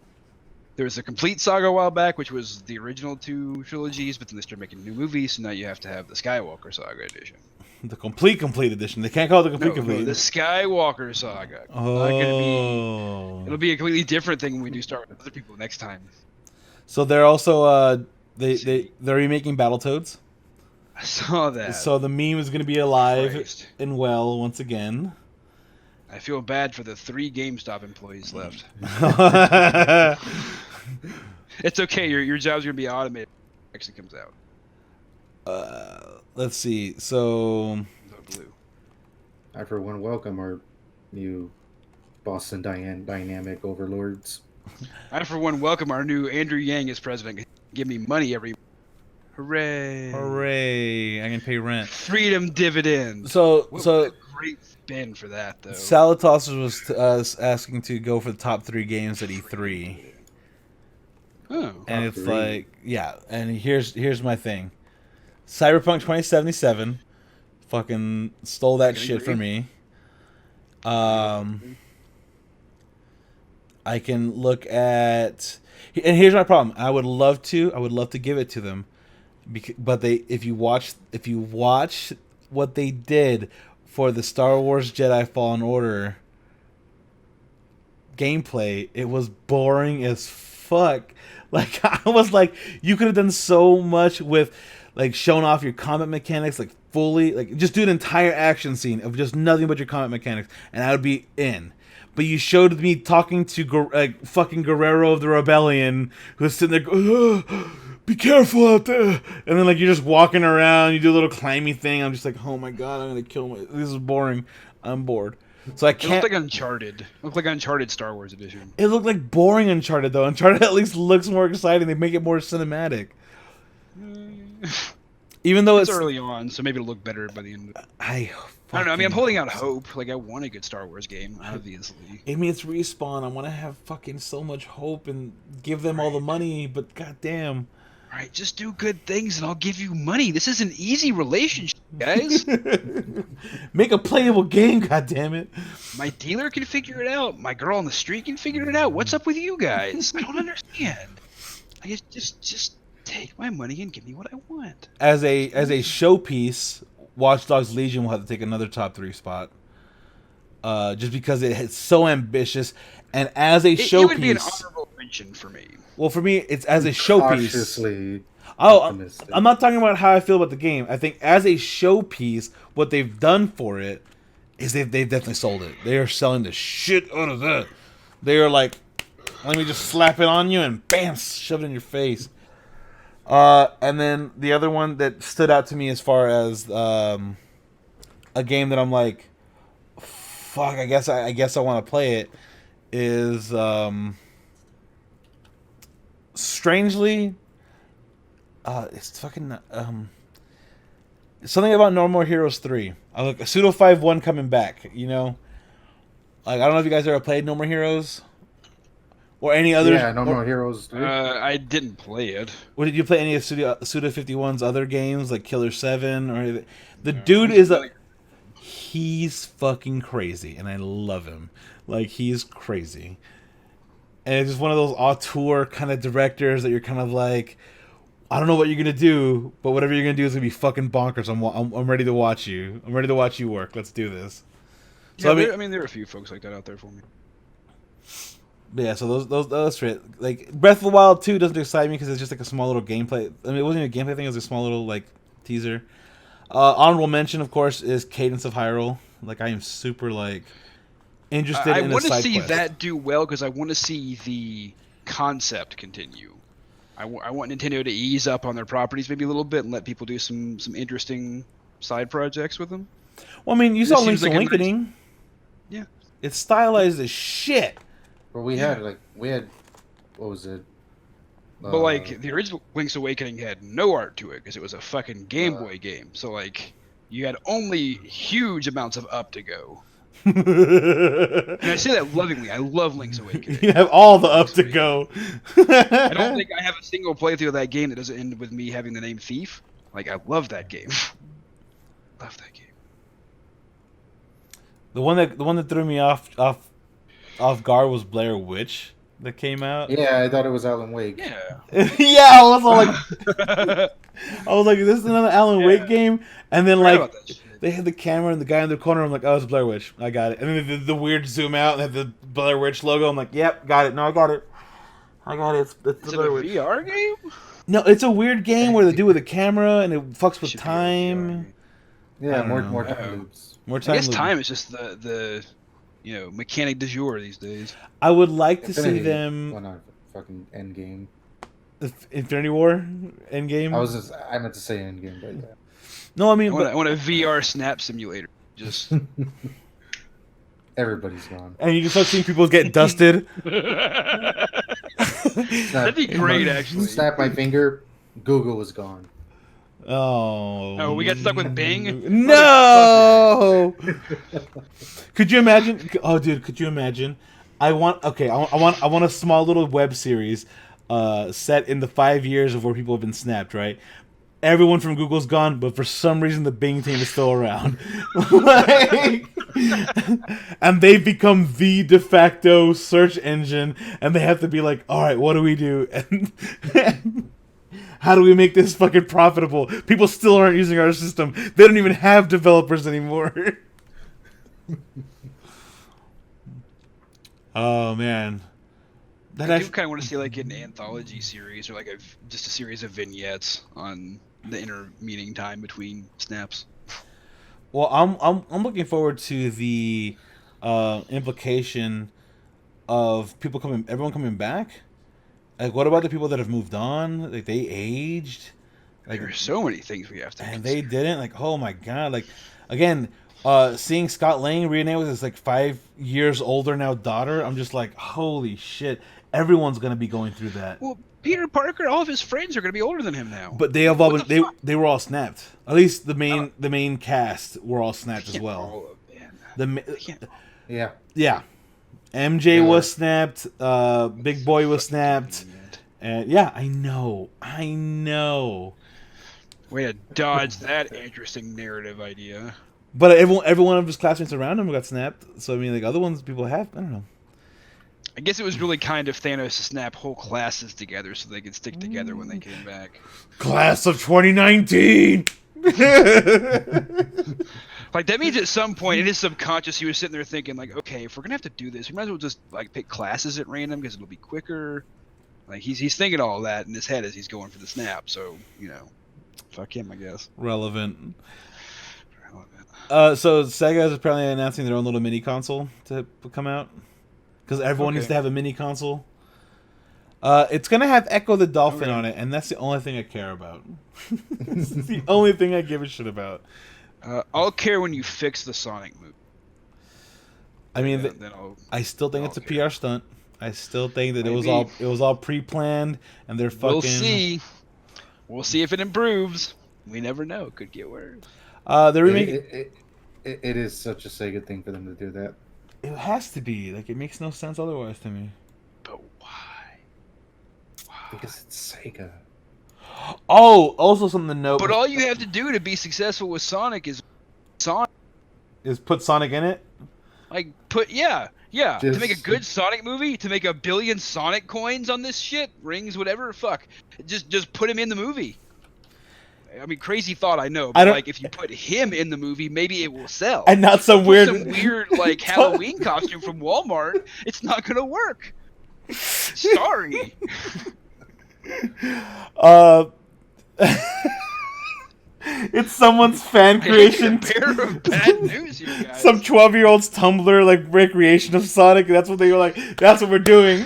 complete saga a while back, which was the original 2 trilogies, but then they started making new movies, so now you have to have the Skywalker Saga edition. The complete edition. They can't call it the complete. The Skywalker Saga. Oh. It'll be a completely different thing when we do start with other people next time. So they're also they're remaking Battletoads. I saw that. So the meme is going to be alive Christ. and well once again. I feel bad for the 3 GameStop employees left. It's okay. Your job's gonna be automated when it actually comes out. Let's see. So Blue. I for one welcome our new Boston Dynamic overlords. I for one welcome our new Andrew Yang as president. Give me money every. Hooray! Hooray! I can pay rent. Freedom dividends. So what a great spin for that though. Salad Tossers was asking to go for the top 3 games at E3. Oh. And it's 3. like, yeah, and here's my thing. Cyberpunk 2077 fucking stole that shit from me. I can look at, and here's my problem. I would love to give it to them, but if you watch what they did for the Star Wars Jedi Fallen Order gameplay, it was boring as fuck. Like I was like, you could have done so much with like showing off your combat mechanics, like fully, like just do an entire action scene of just nothing but your combat mechanics, and I would be in. But you showed me talking to fucking Guerrero of the Rebellion, who's sitting there, oh, be careful out there, and then like you're just walking around, you do a little climby thing. I'm just like, oh my god, I'm gonna kill my. This is boring. I'm bored. So I can't. It looked like Uncharted. It looked like Uncharted Star Wars edition. It looked like boring Uncharted though. Uncharted at least looks more exciting. They make it more cinematic. Even though it's early on, so maybe it'll look better by the end. I don't know. I mean, I'm holding out hope. Like I want a good Star Wars game, obviously. I mean, it's Respawn. I want to have fucking so much hope and give them all the money, but goddamn. Right, just do good things and I'll give you money. This is an easy relationship, guys. Make a playable game, goddammit. My dealer can figure it out. My girl on the street can figure it out. What's up with you guys? I don't understand. I guess just take my money and give me what I want. As a showpiece, Watch Dogs Legion will have to take another top 3 spot. Just because it's so ambitious, and as a showpiece, it would be an honorable mention for me. Well, for me, it's as a showpiece. Cautiously optimistic. I'm not talking about how I feel about the game. I think as a showpiece, what they've done for it is they've definitely sold it. They are selling the shit out of that. They are like, Let me just slap it on you and bam, shove it in your face. And then the other one that stood out to me as far as a game that I'm like, fuck, I guess I want to play it is strangely, it's fucking something about No More Heroes 3. I look Pseudo 5-1 coming back. You know, like I don't know if you guys ever played No More Heroes. Or any others? Yeah, No More Heroes 3. I didn't play it. What did you play? Any of Suda 51's other games like Killer 7 or anything? The No, dude I is just he's fucking crazy, and I love him. Like he's crazy, and it's just one of those auteur kind of directors that you're kind of like, I don't know what you're gonna do, but whatever you're gonna do is gonna be fucking bonkers. I'm ready to watch you. I'm ready to watch you work. Let's do this. So yeah, I mean, there are a few folks like that out there for me. But yeah, so those straight. Like Breath of the Wild 2 doesn't excite me because it's just like a small little gameplay. I mean, it wasn't even a gameplay thing; it was a small little like teaser. Honorable mention, of course, is Cadence of Hyrule. Like I am super like interested I in a want to side see quest. that do well because I want to see the concept continue. I want Nintendo to ease up on their properties maybe a little bit and let people do some interesting side projects with them. Well, I mean, you This saw Link's seems like a Awakening. Yeah. It's stylized as shit. But we had what was it? But like the original Link's Awakening had no art to it because it was a fucking Game Boy game. So like you had only huge amounts of up to go. And I say that lovingly. I love Link's Awakening. You have all the up to go. I don't think I have a single playthrough of that game that doesn't end with me having the name Thief. Like I love that game. Love that game. The one that threw me off guard was Blair Witch that came out. Yeah, I thought it was Alan Wake. Yeah. Yeah, I was all like, this is another Alan Wake game, and then like they had the camera and the guy in the corner. I'm like, oh, it's Blair Witch. I got it. And then the weird zoom out and have the Blair Witch logo. I'm like, yep, got it. No, I got it. It's Is it a Blair Witch. VR game? No, it's a weird game where they do with a camera and it fucks with Should be a VR time. game. Yeah, I more don't know. time loops. More I time. guess loop. time is just the mechanic du jour these days. I would like to see Infinity- them. Well, not fucking Endgame. Infinity War Endgame. I meant to say Endgame, but yeah. No, I mean, I want a VR snap simulator. Just Everybody's gone. and you can start seeing people get dusted. that'd be great, actually. Snap my finger, Google was gone. Oh. Oh, we got stuck with Bing? No. Could you imagine? Oh, dude, could you imagine? I want a small little web series, set in the 5 years of where people have been snapped. Right. Everyone from Google's gone, but for some reason the Bing team is still around. Like, and they've become the de facto search engine, and they have to be like, all right, what do we do? And how do we make this fucking profitable? People still aren't using our system. They don't even have developers anymore. Oh, man. I do kind of want to see like an anthology series or like just a series of vignettes on the intermeeting time between snaps. Well, I'm looking forward to the implication of everyone coming back. Like, what about the people that have moved on? Like, they aged. Like, There are so many things we have to and consider. they didn't. Like, oh my god. Like, again, seeing Scott Lang reunite with his like 5 years older now daughter, I'm just like, holy shit. Everyone's gonna be going through that. Well, Peter Parker, all of his friends are going to be older than him now. But they have all What been, the fuck? they were all snapped. At least the main cast were all snapped as well. All of them. The ma- I can't- Yeah. yeah, MJ Yeah. was snapped. Big Boy was snapped. And yeah, I know. Way to dodge that interesting narrative idea. But every one of his classmates around him got snapped. So I mean, like other ones, people have. I don't know. I guess it was really kind of Thanos to snap whole classes together so they could stick together when they came back. Class of 2019. Like, that means at some point in his subconscious he was sitting there thinking, like, okay, if we're going to have to do this, we might as well just, like, pick classes at random because it'll be quicker. Like, he's thinking all that in his head as he's going for the snap, so, fuck him, I guess. Relevant. Relevant. So Sega is apparently announcing their own little mini console to come out because everyone needs to have a mini console. It's gonna have Echo the Dolphin Okay. on it, and that's the only thing I care about. It's the only thing I give a shit about. I'll care when you fix the Sonic movie. I mean, Then I still think I'll it's a care. PR stunt. I still think that Maybe. it was all pre-planned, and they're fucking. We'll see. We'll see if it improves. We never know. It could get worse. The remake. It is such a Sega thing for them to do that. It has to be like it makes no sense otherwise to me. But why? Because it's Sega. Oh, also something to note. But all you have to do to be successful with Sonic is Sonic. Is put Sonic in it. Like to make a Just- good Sonic movie, to make 1 billion Sonic coins on this shit, rings, whatever, fuck, just put him in the movie. I mean, crazy thought, I know, but like if you put him in the movie, maybe it will sell. And not some Put weird, some weird like Halloween costume from Walmart. It's not gonna work. Sorry. It's someone's fan creation. Bearer of bad news here, guys. Some 12-year-old's Tumblr like recreation of Sonic. That's what they were like. That's what we're doing.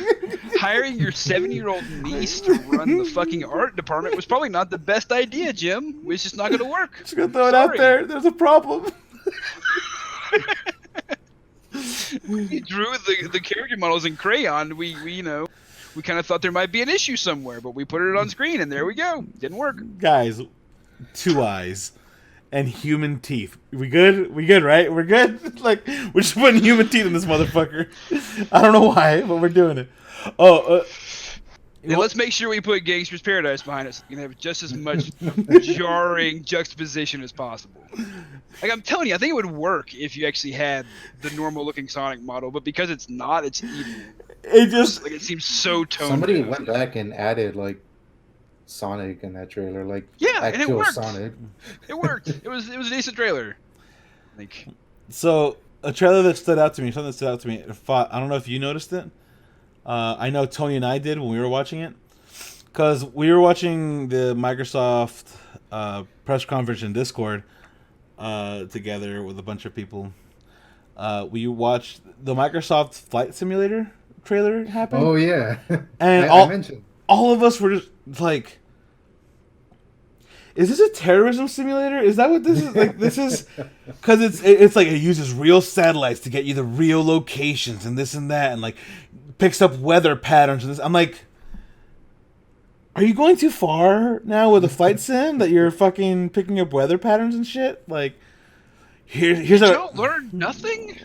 Hiring your 7-year-old niece to run the fucking art department was probably not the best idea, Jim. It's just not going to work. Just gonna throw it out there. There's a problem. We drew the character models in crayon. We kind of thought there might be an issue somewhere, but we put it on screen, and there we go. Didn't work. Guys, 2 eyes and human teeth. We good? We good, right? We're good? Like, we're just putting human teeth in this motherfucker. I don't know why, but we're doing it. Yeah, let's make sure we put Gangster's Paradise behind us. So we can have just as much jarring juxtaposition as possible. Like, I'm telling you, I think it would work if you actually had the normal-looking Sonic model, but because it's not, it's even. It just Like, it seems so toned. Somebody down. went back and added like Sonic in that trailer, like Yeah, and it actual worked. Sonic. It worked. It was a decent trailer. Like, so a trailer that stood out to me. Something that stood out to me. Phot, I don't know if you noticed it. I know Tony and I did when we were watching it, because we were watching the Microsoft press conference in Discord together with a bunch of people. We watched the Microsoft Flight Simulator trailer happen. Oh yeah, And I mentioned. all of us were just like, is this a terrorism simulator? Is that what this is? Like, this is because it's like it uses real satellites to get you the real locations and this and that, and like picks up weather patterns and this. I'm like, are you going too far now with a flight sim that you're fucking picking up weather patterns and shit? Like, here's did a. y'all learn nothing?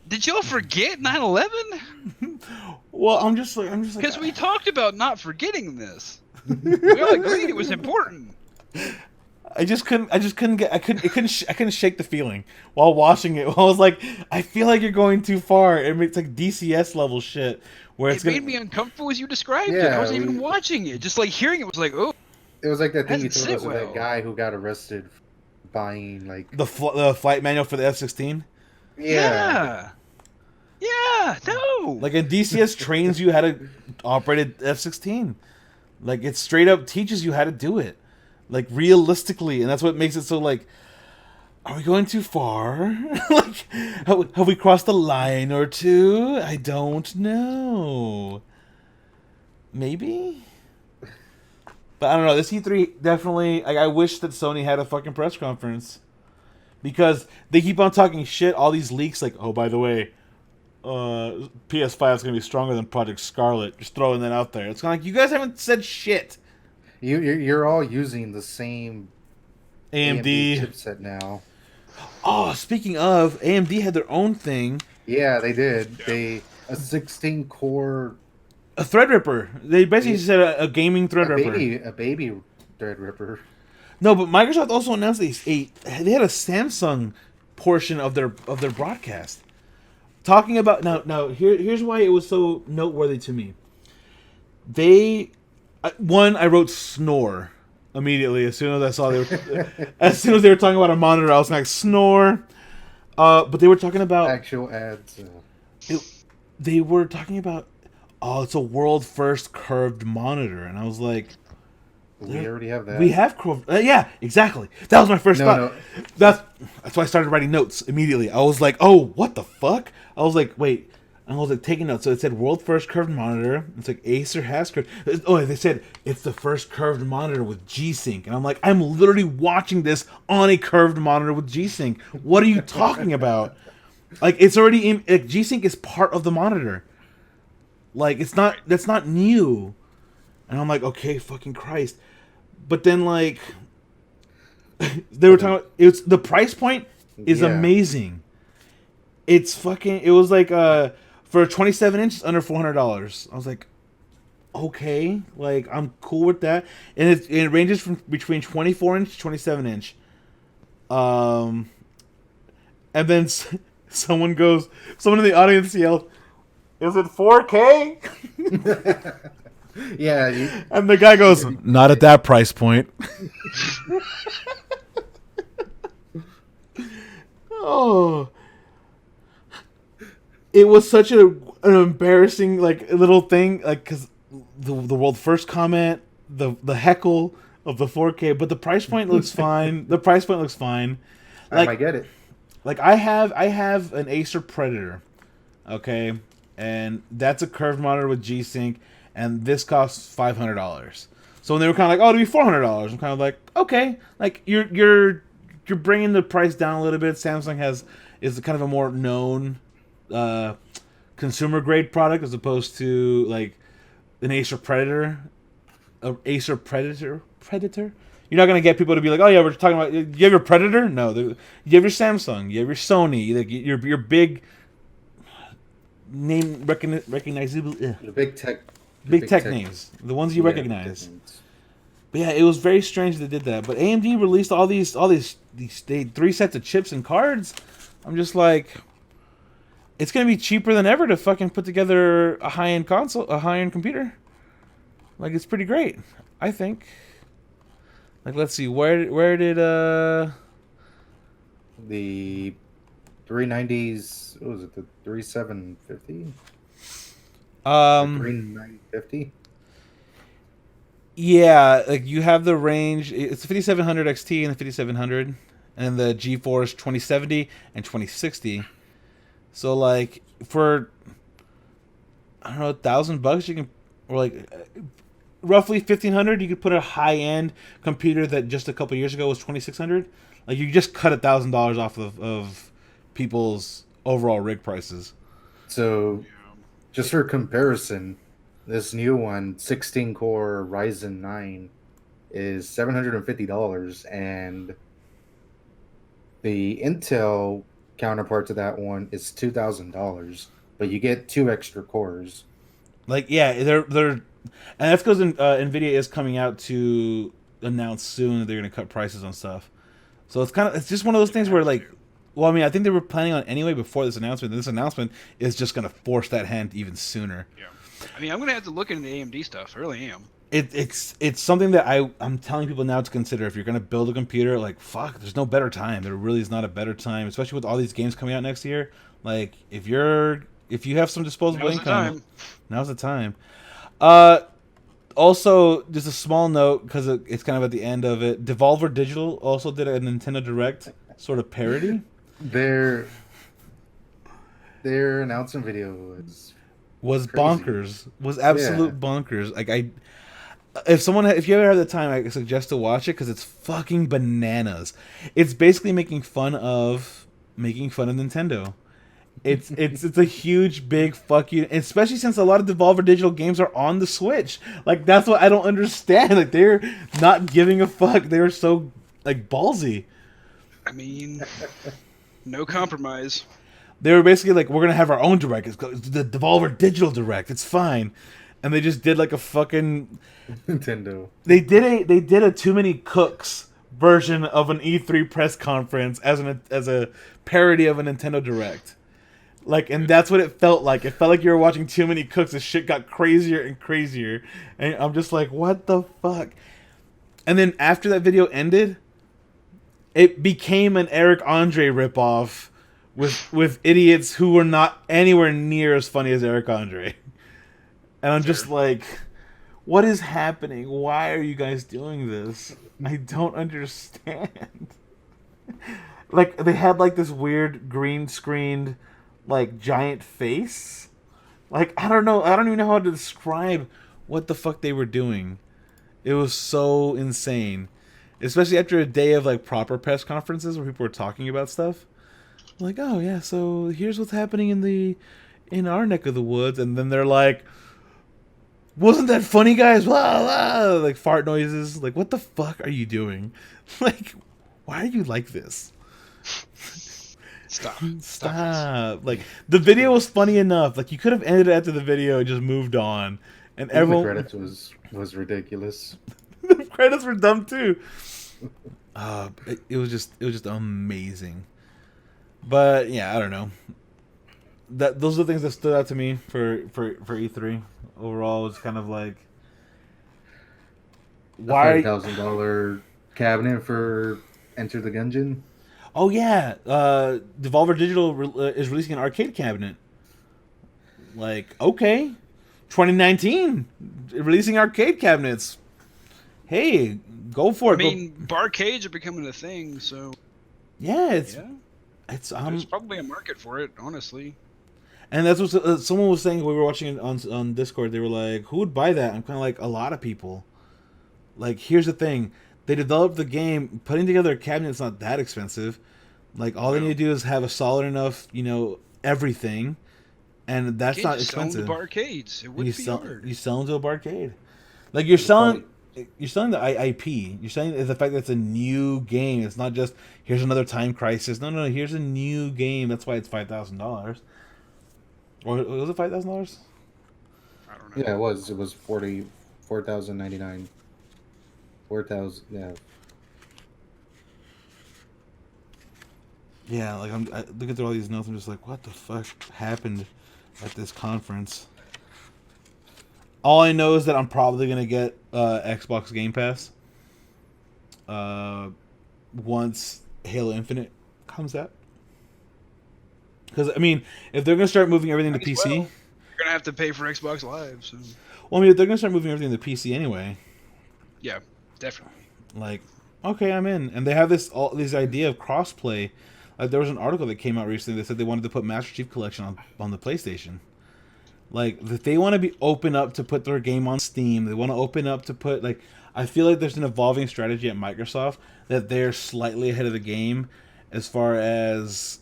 Did y'all forget 9/11? Well, I'm just like Because we talked about not forgetting this. We all agreed it was important. I couldn't shake the feeling while watching it. I was like, I feel like you're going too far. It's like DCS level shit where it's It made me uncomfortable as you described it. Yeah, I wasn't even watching it. Just like hearing it was like, oh, It was like that thing you Hasn't told us sit of well. that guy who got arrested for buying like the flight manual for the F-16. yeah. Yeah, no. Like in DCS trains you how to operate an F-16. Like it straight up teaches you how to do it, like realistically, and that's what makes it so like. Are we going too far? Like, have we crossed a line or two? I don't know. Maybe? But I don't know. This E3 definitely... Like, I wish that Sony had a fucking press conference. Because they keep on talking shit, all these leaks, like, oh, by the way, PS5 is going to be stronger than Project Scarlet. Just throwing that out there. It's kind of like, you guys haven't said shit. you're all using the same AMD. chipset now. Oh, speaking of, AMD had their own thing. Yeah, they did. A 16 core A Threadripper. They basically said a gaming Threadripper. a baby Threadripper. No, but Microsoft also announced they had a Samsung portion of their broadcast talking about here's why it was so noteworthy to me. I wrote snore immediately as soon as I saw as soon as they were talking about a monitor. I was like snore, but they were talking about Actual ads. they were talking about it's a world first curved monitor, and I was like. We already have that. We have curved. Yeah, exactly. That was my first thought. No. That's why I started writing notes immediately. I was like, "Oh, what the fuck?" I was like, "Wait, I was like taking notes. So it said world first curved monitor. It's like Acer has curved. Oh, they said it's the first curved monitor with G-Sync, and I'm like, I'm literally watching this on a curved monitor with G-Sync. What are you talking about? Like, it's already in. Like, G-Sync is part of the monitor. Like, it's not. That's not new. And I'm like, okay, fucking Christ. But then like, they were talking about it's the price point is amazing. It's fucking. It was like for a 27 inch, under $400. I was like, okay, like I'm cool with that. And it ranges from between 24 inch to 27 inch. And then someone in the audience yelled, "Is it 4K?" Yeah. And the guy goes, "Not at that price point." Oh. It was such an embarrassing like little thing, like because the world first comment, the heckle of the 4K, but the price point looks fine. The price point looks fine. Like, I might get it. Like I have an Acer Predator, okay, and that's a curved monitor with G-Sync, and this costs $500. So when they were kind of like, oh, it'll be $400, I'm kind of like, okay, like you're bringing the price down a little bit. Samsung is kind of a more known consumer grade product as opposed to like an Acer Predator. You're not gonna get people to be like, oh yeah, we're talking about. You have your Predator? No, you have your Samsung. You have your Sony. Like your big name recognizable. The big tech names, the ones you recognize. But yeah, it was very strange they did that. But AMD released all these 3 sets of chips and cards. I'm just like, it's gonna be cheaper than ever to fucking put together a high-end console, a high-end computer. Like, it's pretty great, I think. Like, let's see, where did the 390s? What was it? The 3750? 3950? Yeah, like you have the range. It's the 5700 XT and the 5700, and the GeForce 2070 and 2060. So like for I don't know, $1,000 you can, or like roughly 1,500, you could put a high end computer that just a couple years ago was 2,600. Like you just cut $1,000 off of people's overall rig prices. So, just for comparison, this new one, 16 core Ryzen 9, is $750, and the Intel counterpart to that one is $2,000, but you get 2 extra cores. Like, yeah, they're and that's because Nvidia is coming out to announce soon that they're going to cut prices on stuff. So it's just one of those things where like, well, I mean, I think they were planning on anyway before this announcement. This announcement is just going to force that hand even sooner. Yeah, I mean, I'm going to have to look into the AMD stuff. I really am. It's something that I'm telling people now to consider. If you're going to build a computer, like, fuck, there's no better time. There really is not a better time, especially with all these games coming out next year. Like, if you have some disposable income, now's the time. Also, just a small note, because it's kind of at the end of it. Devolver Digital also did a Nintendo Direct sort of parody. Their announcement video was bonkers. Was absolute bonkers. Like if you ever have the time, I suggest to watch it because it's fucking bananas. It's basically making fun of Nintendo. It's a huge big fuck you, especially since a lot of Devolver Digital games are on the Switch. Like that's what I don't understand. Like they're not giving a fuck. They're so like ballsy. I mean, no compromise. They were basically like, we're gonna have our own direct. It's the Devolver Digital Direct. It's fine, and they just did like a fucking Nintendo. They did a Too Many Cooks version of an E3 press conference as a parody of a Nintendo Direct. Like, and that's what it felt like. It felt like you were watching Too Many Cooks. This shit got crazier and crazier, and I'm just like, what the fuck? And then after that video ended, it became an Eric Andre ripoff with idiots who were not anywhere near as funny as Eric Andre. And I'm just like, what is happening? Why are you guys doing this? I don't understand. Like, they had like this weird green screened like giant face Like, I don't know. I don't even know how to describe what the fuck they were doing. It was so insane. Especially after a day of like proper press conferences where people were talking about stuff. Like, oh yeah, so here's what's happening in our neck of the woods, and then they're like, wasn't that funny, guys? Blah, blah, like fart noises. Like, what the fuck are you doing? Like, why are you like this? Stop. Stop. Like, the video was funny enough. Like, you could have ended it after the video and just moved on. And Even the everyone, credits was ridiculous. the credits were dumb too. It was just amazing. But yeah, I don't know. Those are the things that stood out to me for E3 overall. It's kind of like, why? $30,000 cabinet for Enter the Gungeon. Oh yeah, Devolver Digital is releasing an arcade cabinet. Like, okay, 2019 releasing arcade cabinets. Hey, go for it. I mean, barcades are becoming a thing, so yeah, yeah, it's there's probably a market for it, honestly. And that's what someone was saying. We were watching it on Discord. They were like, "Who would buy that?" I'm kind of like, a lot of people. Like, here's the thing: they developed the game. Putting together a cabinet's not that expensive. Like, all they need to do is have a solid enough, everything, and that's not expensive. Sell them to barcades. It would be hard. You sell them to a barcade. Like, you're selling the IP. You're selling the fact that it's a new game. It's not just here's another Time Crisis. No. Here's a new game. That's why it's $5,000. Or was it $5,000? I don't know. Yeah, it was. It was 4,099. 4,000. Yeah. Yeah, like I looking through all these notes. I'm just like, what the fuck happened at this conference? All I know is that I'm probably gonna get Xbox Game Pass once Halo Infinite comes out. Because I mean, if they're gonna start moving everything to PC, well, you're gonna have to pay for Xbox Live. So. Well, I mean, if they're gonna start moving everything to PC anyway. Yeah, definitely. Like, okay, I'm in, and they have this idea of crossplay. Like, there was an article that came out recently that said they wanted to put Master Chief Collection on the PlayStation. Like, if they want to be open up to put their game on Steam, they want to open up to put, like, I feel like there's an evolving strategy at Microsoft that they're slightly ahead of the game as far as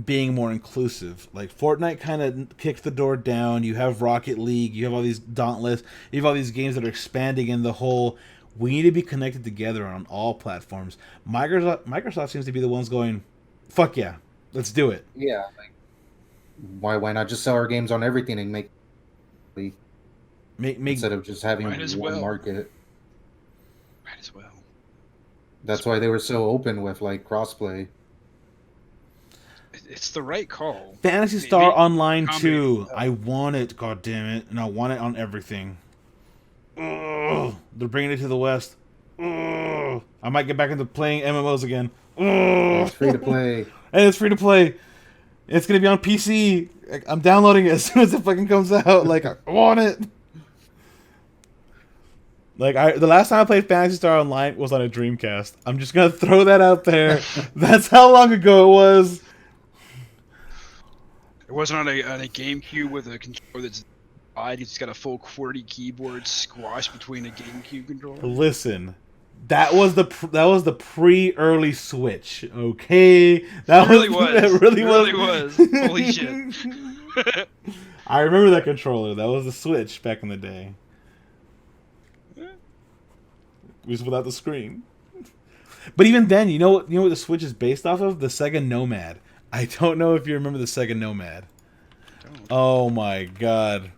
being more inclusive. Like, Fortnite kind of kicked the door down. You have Rocket League, you have all these Dauntless, you have all these games that are expanding in the whole, we need to be connected together on all platforms. Microsoft seems to be the ones going, fuck yeah, let's do it. Yeah. Like, why not just sell our games on everything and make instead of just having one market? Might as well. That's why they were so open with like crossplay. It's the right call. Phantasy Star Online 2. I want it, god damn it, and I want it on everything. Ugh, they're bringing it to the West. Ugh, I might get back into playing MMOs again. It's free to play. And it's free to play. It's gonna be on PC. I'm downloading it as soon as it fucking comes out. Like, I want it. Like, the last time I played Phantasy Star Online was on a Dreamcast. I'm just gonna throw that out there. That's how long ago it was. It wasn't on a GameCube with a controller that's wide. It's got a full QWERTY keyboard squashed between a GameCube controller. Listen, that was the pre-early Switch. Okay, that really was. It really was. Holy shit! I remember that controller. That was the Switch back in the day. It was without the screen. But even then, you know what the Switch is based off of? The Sega Nomad. I don't know if you remember the Sega Nomad. Oh my god.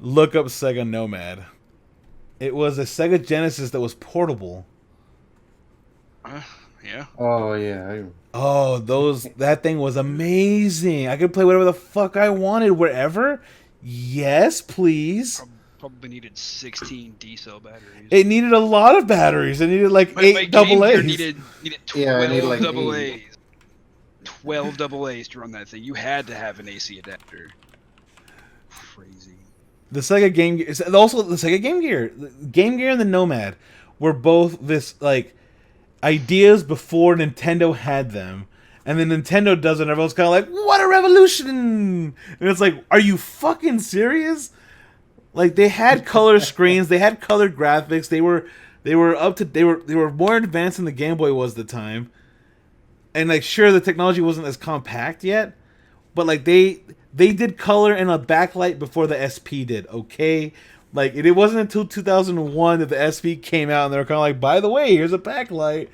Look up Sega Nomad. It was a Sega Genesis that was portable. Yeah. Oh yeah. That thing was amazing. I could play whatever the fuck I wanted wherever. Yes, please. Probably needed 16 D-cell batteries. It needed a lot of batteries. It needed like 8 double A's. Needed 12 double A's. 12 double A's to run that thing. You had to have an AC adapter. Crazy. The Sega Game Gear, also the Sega Game Gear and the Nomad were both this like ideas before Nintendo had them, And then Nintendo does it, and everyone's kind of like, "What a revolution!" And it's like, are you fucking serious? Like, they had color screens, they had color graphics, they were they were more advanced than the Game Boy was at the time. And like, sure, the technology wasn't as compact yet, but like they did color and a backlight before the SP did. Okay, like it wasn't until 2001 that the SP came out, and they were kind of like, by the way, here's a backlight.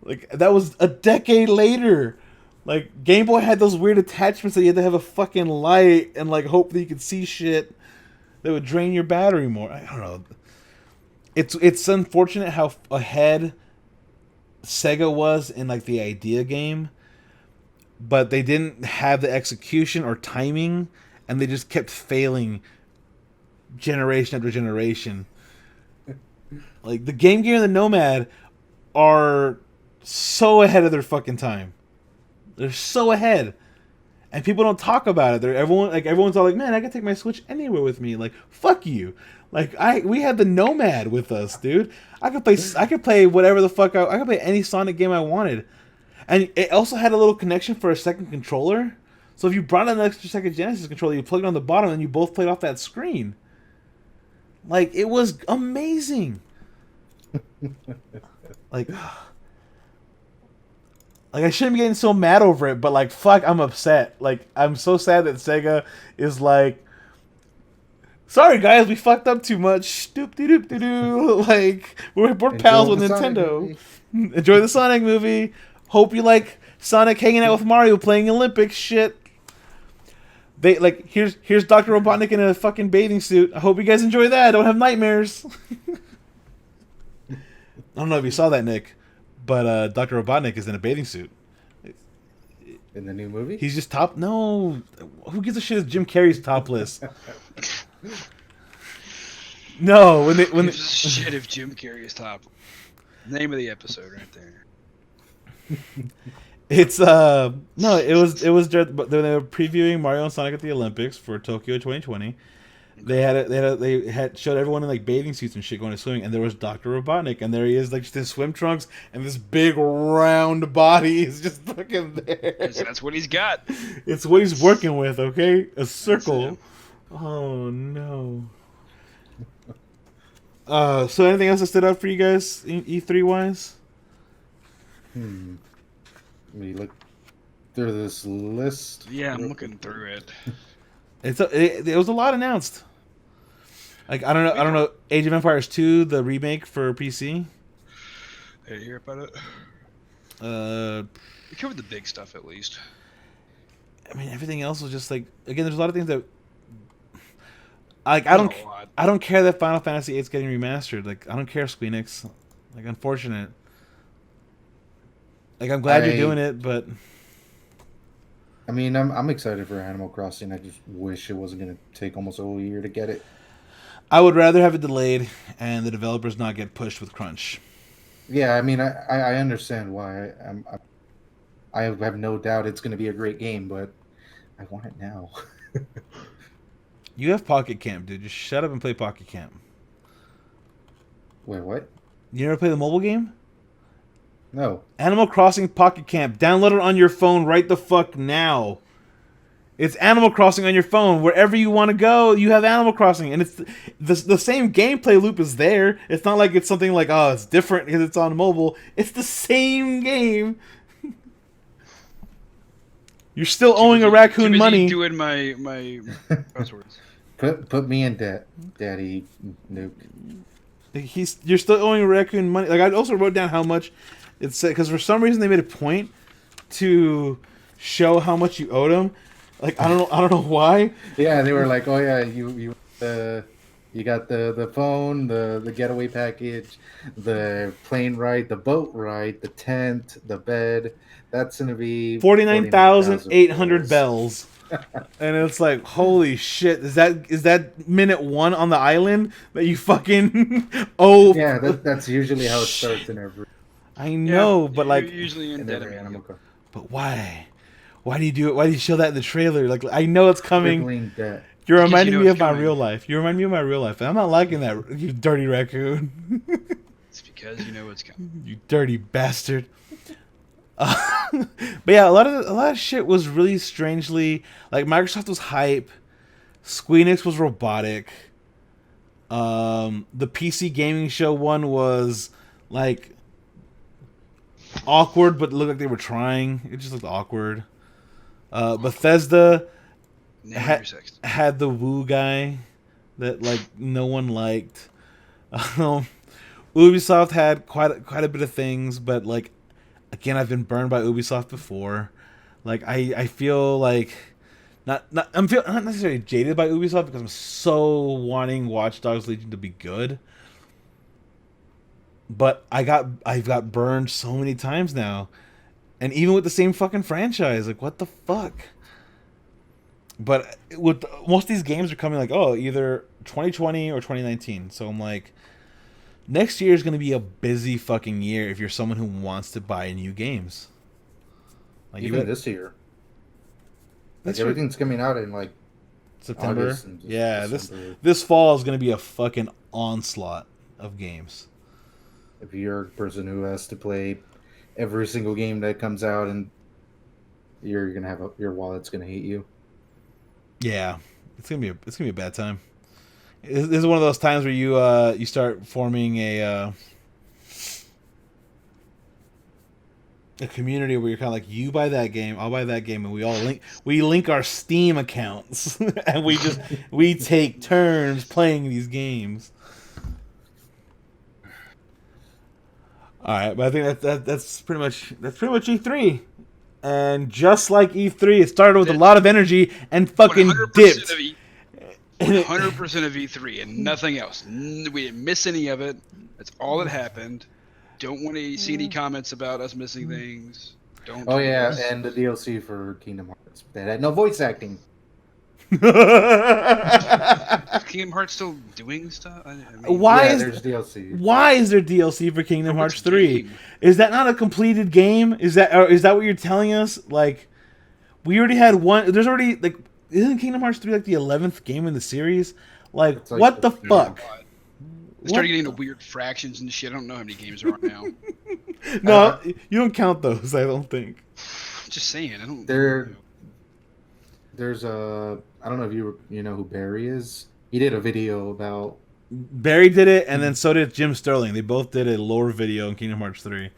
Like, that was a decade later. Like, Game Boy had those weird attachments that you had to have a fucking light and like hope that you could see shit that would drain your battery more. I don't know. It's unfortunate how ahead Sega was in like the idea game, but they didn't have the execution or timing, and they just kept failing generation after generation. Like, the Game Gear and the Nomad are so ahead of their fucking time. They're so ahead, and people don't talk about it. Everyone's all like, "Man, I can take my Switch anywhere with me." Like, fuck you. Like, we had the Nomad with us, dude. I could play whatever the fuck I could play any Sonic game I wanted, and it also had a little connection for a second controller. So if you brought an extra second Genesis controller, you plug it on the bottom, and you both played off that screen. Like, it was amazing. Like, I shouldn't be getting so mad over it, but like, fuck, I'm upset. Like, I'm so sad that Sega is like, sorry guys, we fucked up too much. Doop de doop de doo. Like, we're pals with Nintendo. Enjoy the Sonic movie. Hope you like Sonic hanging out with Mario playing Olympics shit. They like, here's Dr. Robotnik in a fucking bathing suit. I hope you guys enjoy that. Don't have nightmares. I don't know if you saw that, Nick, but Dr. Robotnik is in a bathing suit. In the new movie? He's just top. No, who gives a shit if Jim Carrey's topless? No, when shit if Jim Carrey is top. Name of the episode right there. It's no, it was when they were previewing Mario and Sonic at the Olympics for Tokyo 2020. They had showed everyone in like bathing suits and shit going to swimming, and there was Dr. Robotnik, and there he is, like, just in swim trunks, and this big round body is just fucking there. That's what he's got. It's what he's working with, okay? A circle. Oh no. So anything else that stood out for you guys, E3 wise? Let me look through this list. Yeah, I'm looking through it. It was a lot announced. Like, I don't know. Age of Empires 2, the remake for PC. Did you hear about it? We covered the big stuff at least. I mean, everything else was just like, again, there's a lot of things that, like, I don't care that Final Fantasy VIII is getting remastered. Like, I don't care, Squeenix. Like, unfortunate. Like, I'm glad you're doing it, but I mean, I'm excited for Animal Crossing. I just wish it wasn't going to take almost a whole year to get it. I would rather have it delayed and the developers not get pushed with crunch. Yeah, I mean, I understand why. I have no doubt it's going to be a great game, but I want it now. You have Pocket Camp, dude. Just shut up and play Pocket Camp. Wait, what? You never play the mobile game? No. Animal Crossing Pocket Camp. Download it on your phone right the fuck now. It's Animal Crossing on your phone. Wherever you want to go, you have Animal Crossing. And it's the same gameplay loop is there. It's not like it's something like, oh, it's different because it's on mobile. It's the same game. You're still owing a raccoon money. Doing my passwords. Put me in debt, Daddy Nuke. You're still owing a raccoon money. Like, I also wrote down how much it said, because for some reason they made a point to show how much you owed them. Like, I don't know why. Yeah, they were like, oh yeah, you got the phone, the getaway package, the plane ride, the boat ride, the tent, the bed. That's gonna be 49,800 bells. And it's like, holy shit, is that minute one on the island that you fucking owe? Yeah, that's usually how it starts in every. I know, but like, usually in debt. But why? Why do you do it? Why do you show that in the trailer? Like, I know it's coming. You're reminding me of my real life. You remind me of my real life. And I'm not liking that, you dirty raccoon. It's because you know it's coming. You dirty bastard. But yeah, a lot of shit was really strangely like Microsoft was hype, Squeenix was robotic. The PC gaming show one was like awkward, but looked like they were trying. It just looked awkward. Bethesda Name of your sex. had the Woo guy that like no one liked. Um, Ubisoft had quite a bit of things, but like again, I've been burned by Ubisoft before. Like I feel like not necessarily jaded by Ubisoft because I'm so wanting Watch Dogs Legion to be good. But I've got burned so many times now. And even with the same fucking franchise, like what the fuck? But with most of these games are coming like, oh, either 2020 or 2019. So I'm like, next year is going to be a busy fucking year if you're someone who wants to buy new games. Like Even this year. Like everything's coming out in like September. August and Yeah, December. this fall is going to be a fucking onslaught of games. If you're a person who has to play every single game that comes out, and you're gonna have your wallet's gonna hate you. Yeah, it's gonna be a bad time. This is one of those times where you start forming a community where you're kind of like, you buy that game, I'll buy that game, and we link our Steam accounts and we take turns playing these games. All right, but I think that's pretty much E3. And just like E3, it started with a lot of energy and fucking 100% dipped. of 100% of E3 and nothing else. We didn't miss any of it. That's all that happened. Don't want to see any comments about us missing things. Don't. Oh yeah, and the DLC for Kingdom Hearts that had no voice acting. Kingdom Hearts still doing stuff? I mean, There's DLC. Why is there DLC for Kingdom Hearts 3? game? Is that not a completed game? Is that what you're telling us? Like, we already had one. There's already like, isn't Kingdom Hearts 3 like the 11th game in the series? Like what the fuck? They started getting into weird fractions and shit. I don't know how many games are on now. No, you don't count those. I don't think. Just saying. I don't. There's a. I don't know if you know who Barry is. He did a video about. Barry did it, and then so did Jim Sterling. They both did a lore video in Kingdom Hearts 3.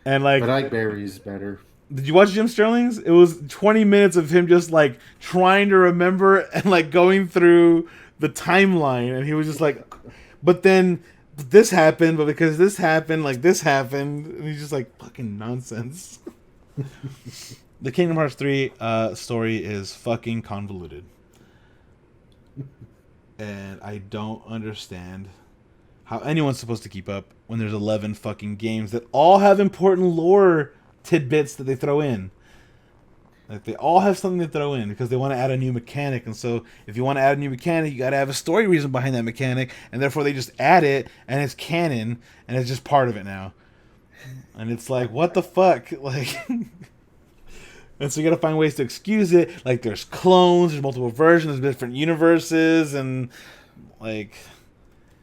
And like, but I like Barry's better. Did you watch Jim Sterling's? It was 20 minutes of him just like trying to remember and like going through the timeline, and he was just like, but then this happened, but because this happened, like this happened, and he's just like fucking nonsense. The Kingdom Hearts 3 story is fucking convoluted. And I don't understand how anyone's supposed to keep up when there's 11 fucking games that all have important lore tidbits that they throw in. Like, they all have something to throw in because they want to add a new mechanic. And so if you want to add a new mechanic, you got to have a story reason behind that mechanic. And therefore they just add it, and it's canon, and it's just part of it now. And it's like, what the fuck? Like... And so you gotta find ways to excuse it. Like, there's clones, there's multiple versions, there's different universes, and like...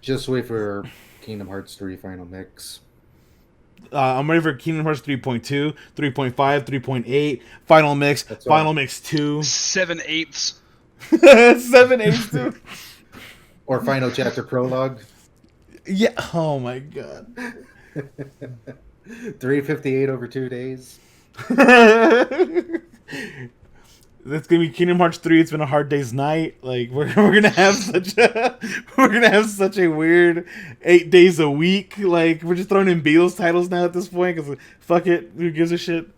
Just wait for Kingdom Hearts 3 Final Mix. I'm ready for Kingdom Hearts 3.2, 3.5, 3.8, Final Mix, That's Final right. Mix 2. 7/8. 7/8 too. Or Final Chapter Prologue. Yeah, oh my god. 358 over 2 days. That's gonna be Kingdom Hearts 3. It's been a hard day's night. Like, we're gonna have such a weird 8 days a week. Like, we're just throwing in Beatles titles now at this point because fuck it, who gives a shit?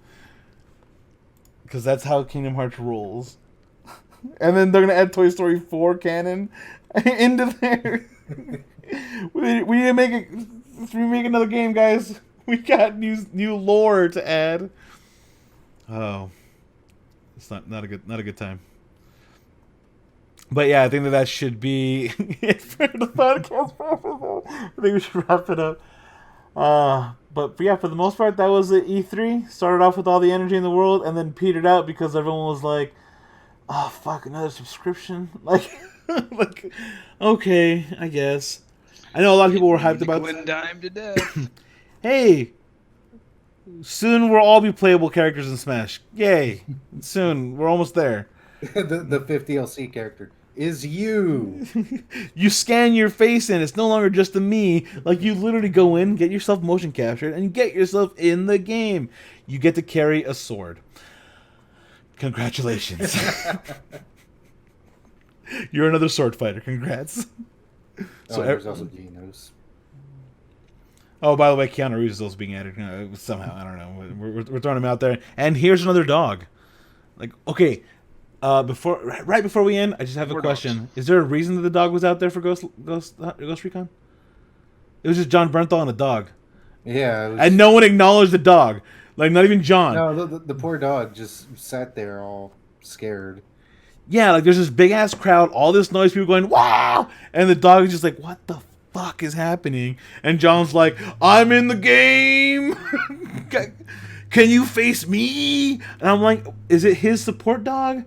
Because that's how Kingdom Hearts rolls. And then they're gonna add Toy Story 4 canon into there. we need to make it. If we make another game, guys, we got new lore to add. Oh, it's not a good time. But yeah, I think that should be it for the podcast. I think we should wrap it up. But yeah, for the most part, that was the E3. Started off with all the energy in the world, and then petered out because everyone was like, "Oh fuck, another subscription!" Like, like, okay, I guess. I know a lot of people were hyped about. Nickel and dime to death. Hey, Soon we'll all be playable characters in Smash. Yay! Soon we're almost there. The fifth DLC character is you. You scan your face in. It's no longer just a me. Like, you literally go in, get yourself motion captured, and get yourself in the game. You get to carry a sword. Congratulations. You're another sword fighter. Congrats. So There's also Genos. Oh, by the way, Keanu Reeves is also being added somehow. I don't know. We're throwing him out there. And here's another dog. Like, okay, right before we end, I just have a question. Dogs. Is there a reason that the dog was out there for Ghost Recon? It was just John Bernthal and a dog, Yeah. It was, and no one acknowledged the dog. Like, not even John. no, the poor dog just sat there all scared. Yeah, like there's this big ass crowd, all this noise, people going wow, and the dog is just like, what the fuck is happening? And John's like, I'm in the game. Can you face me? And I'm like, is it his support dog?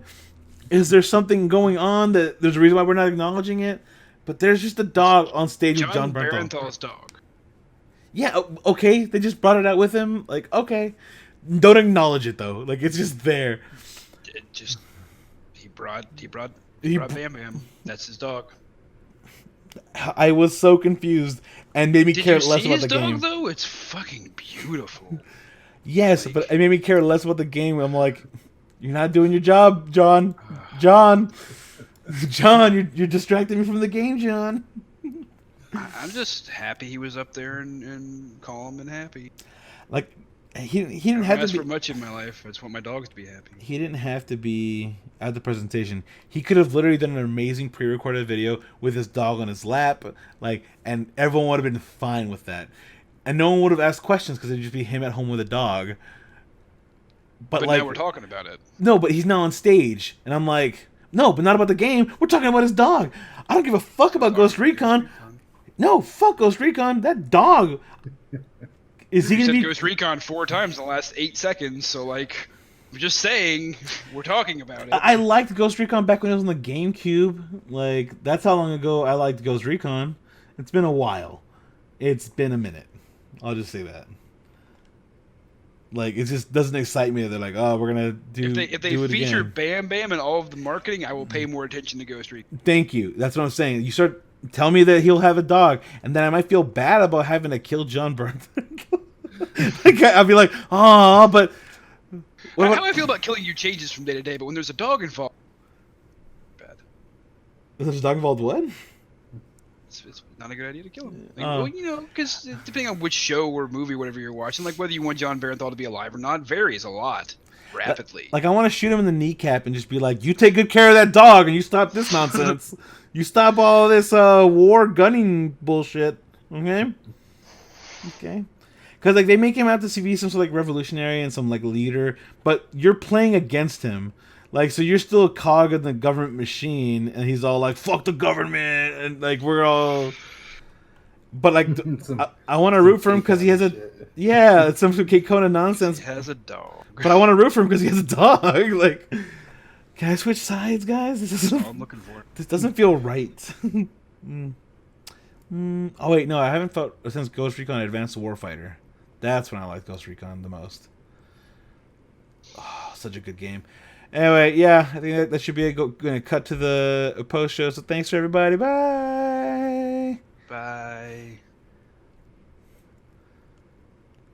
Is there something going on that there's a reason why we're not acknowledging it? But there's just a dog on stage with John Bernthal. Barenthal's dog. Yeah, okay. They just brought it out with him. Like, okay. Don't acknowledge it though. Like, it's just there. It just he brought Bam Bam. That's his dog. I was so confused and made me Did care you less see about his the dog game. though? It's fucking beautiful. Yes, Like- but it made me care less about the game. I'm like, you're not doing your job, John. John, you're distracting me from the game, John. I'm just happy he was up there and calm and happy. Like, he I didn't don't have ask to for be. much in my life. I just want my dogs to be happy. He didn't have to be at the presentation. He could have literally done an amazing pre-recorded video with his dog on his lap, like, and everyone would have been fine with that, and no one would have asked questions because it'd just be him at home with a dog. But like, now we're talking about it. no, but he's now on stage, and I'm like, no, but not about the game. We're talking about his dog. I don't give a fuck about Ghost Recon. No, fuck Ghost Recon. That dog. Is he You gonna said be? Ghost Recon 4 times in the last 8 seconds, so like, I'm just saying, we're talking about it. I liked Ghost Recon back when it was on the GameCube. Like, that's how long ago I liked Ghost Recon. It's been a while. It's been a minute. I'll just say that. Like, it just doesn't excite me that they're like, oh, we're gonna do. If they do it feature again. Bam Bam in all of the marketing, I will pay more attention to Ghost Recon. Thank you. That's what I'm saying. You start tell me that he'll have a dog, and then I might feel bad about having to kill John Burns. Like, I'll be like, oh, but How I feel about killing you changes from day to day, but when there's a dog involved, bad. There's a dog involved. What? It's not a good idea to kill him. Like, well, you know, because depending on which show or movie, whatever you're watching, like whether you want John Barenthal to be alive or not varies a lot rapidly. Like, I want to shoot him in the kneecap and just be like, you take good care of that dog, and you stop this nonsense. You stop all this war gunning bullshit. Okay. Okay. Because, like, they make him out to be some sort of, like, revolutionary and some, like, leader, but you're playing against him. Like, so you're still a cog in the government machine, and he's all like, fuck the government, and, like, we're all... But, like, I want to root for him because he has a... Yeah, it's some Kate Conan nonsense. He has a dog. But I want to root for him because he has a dog. Like, can I switch sides, guys? That's all I'm looking for. This doesn't feel right. Oh, wait, no, I haven't felt since Ghost Recon Advanced Warfighter. That's when I liked Ghost Recon the most. Oh, such a good game. Anyway, yeah, I think that should be a going to cut to the post show. So thanks for everybody. Bye.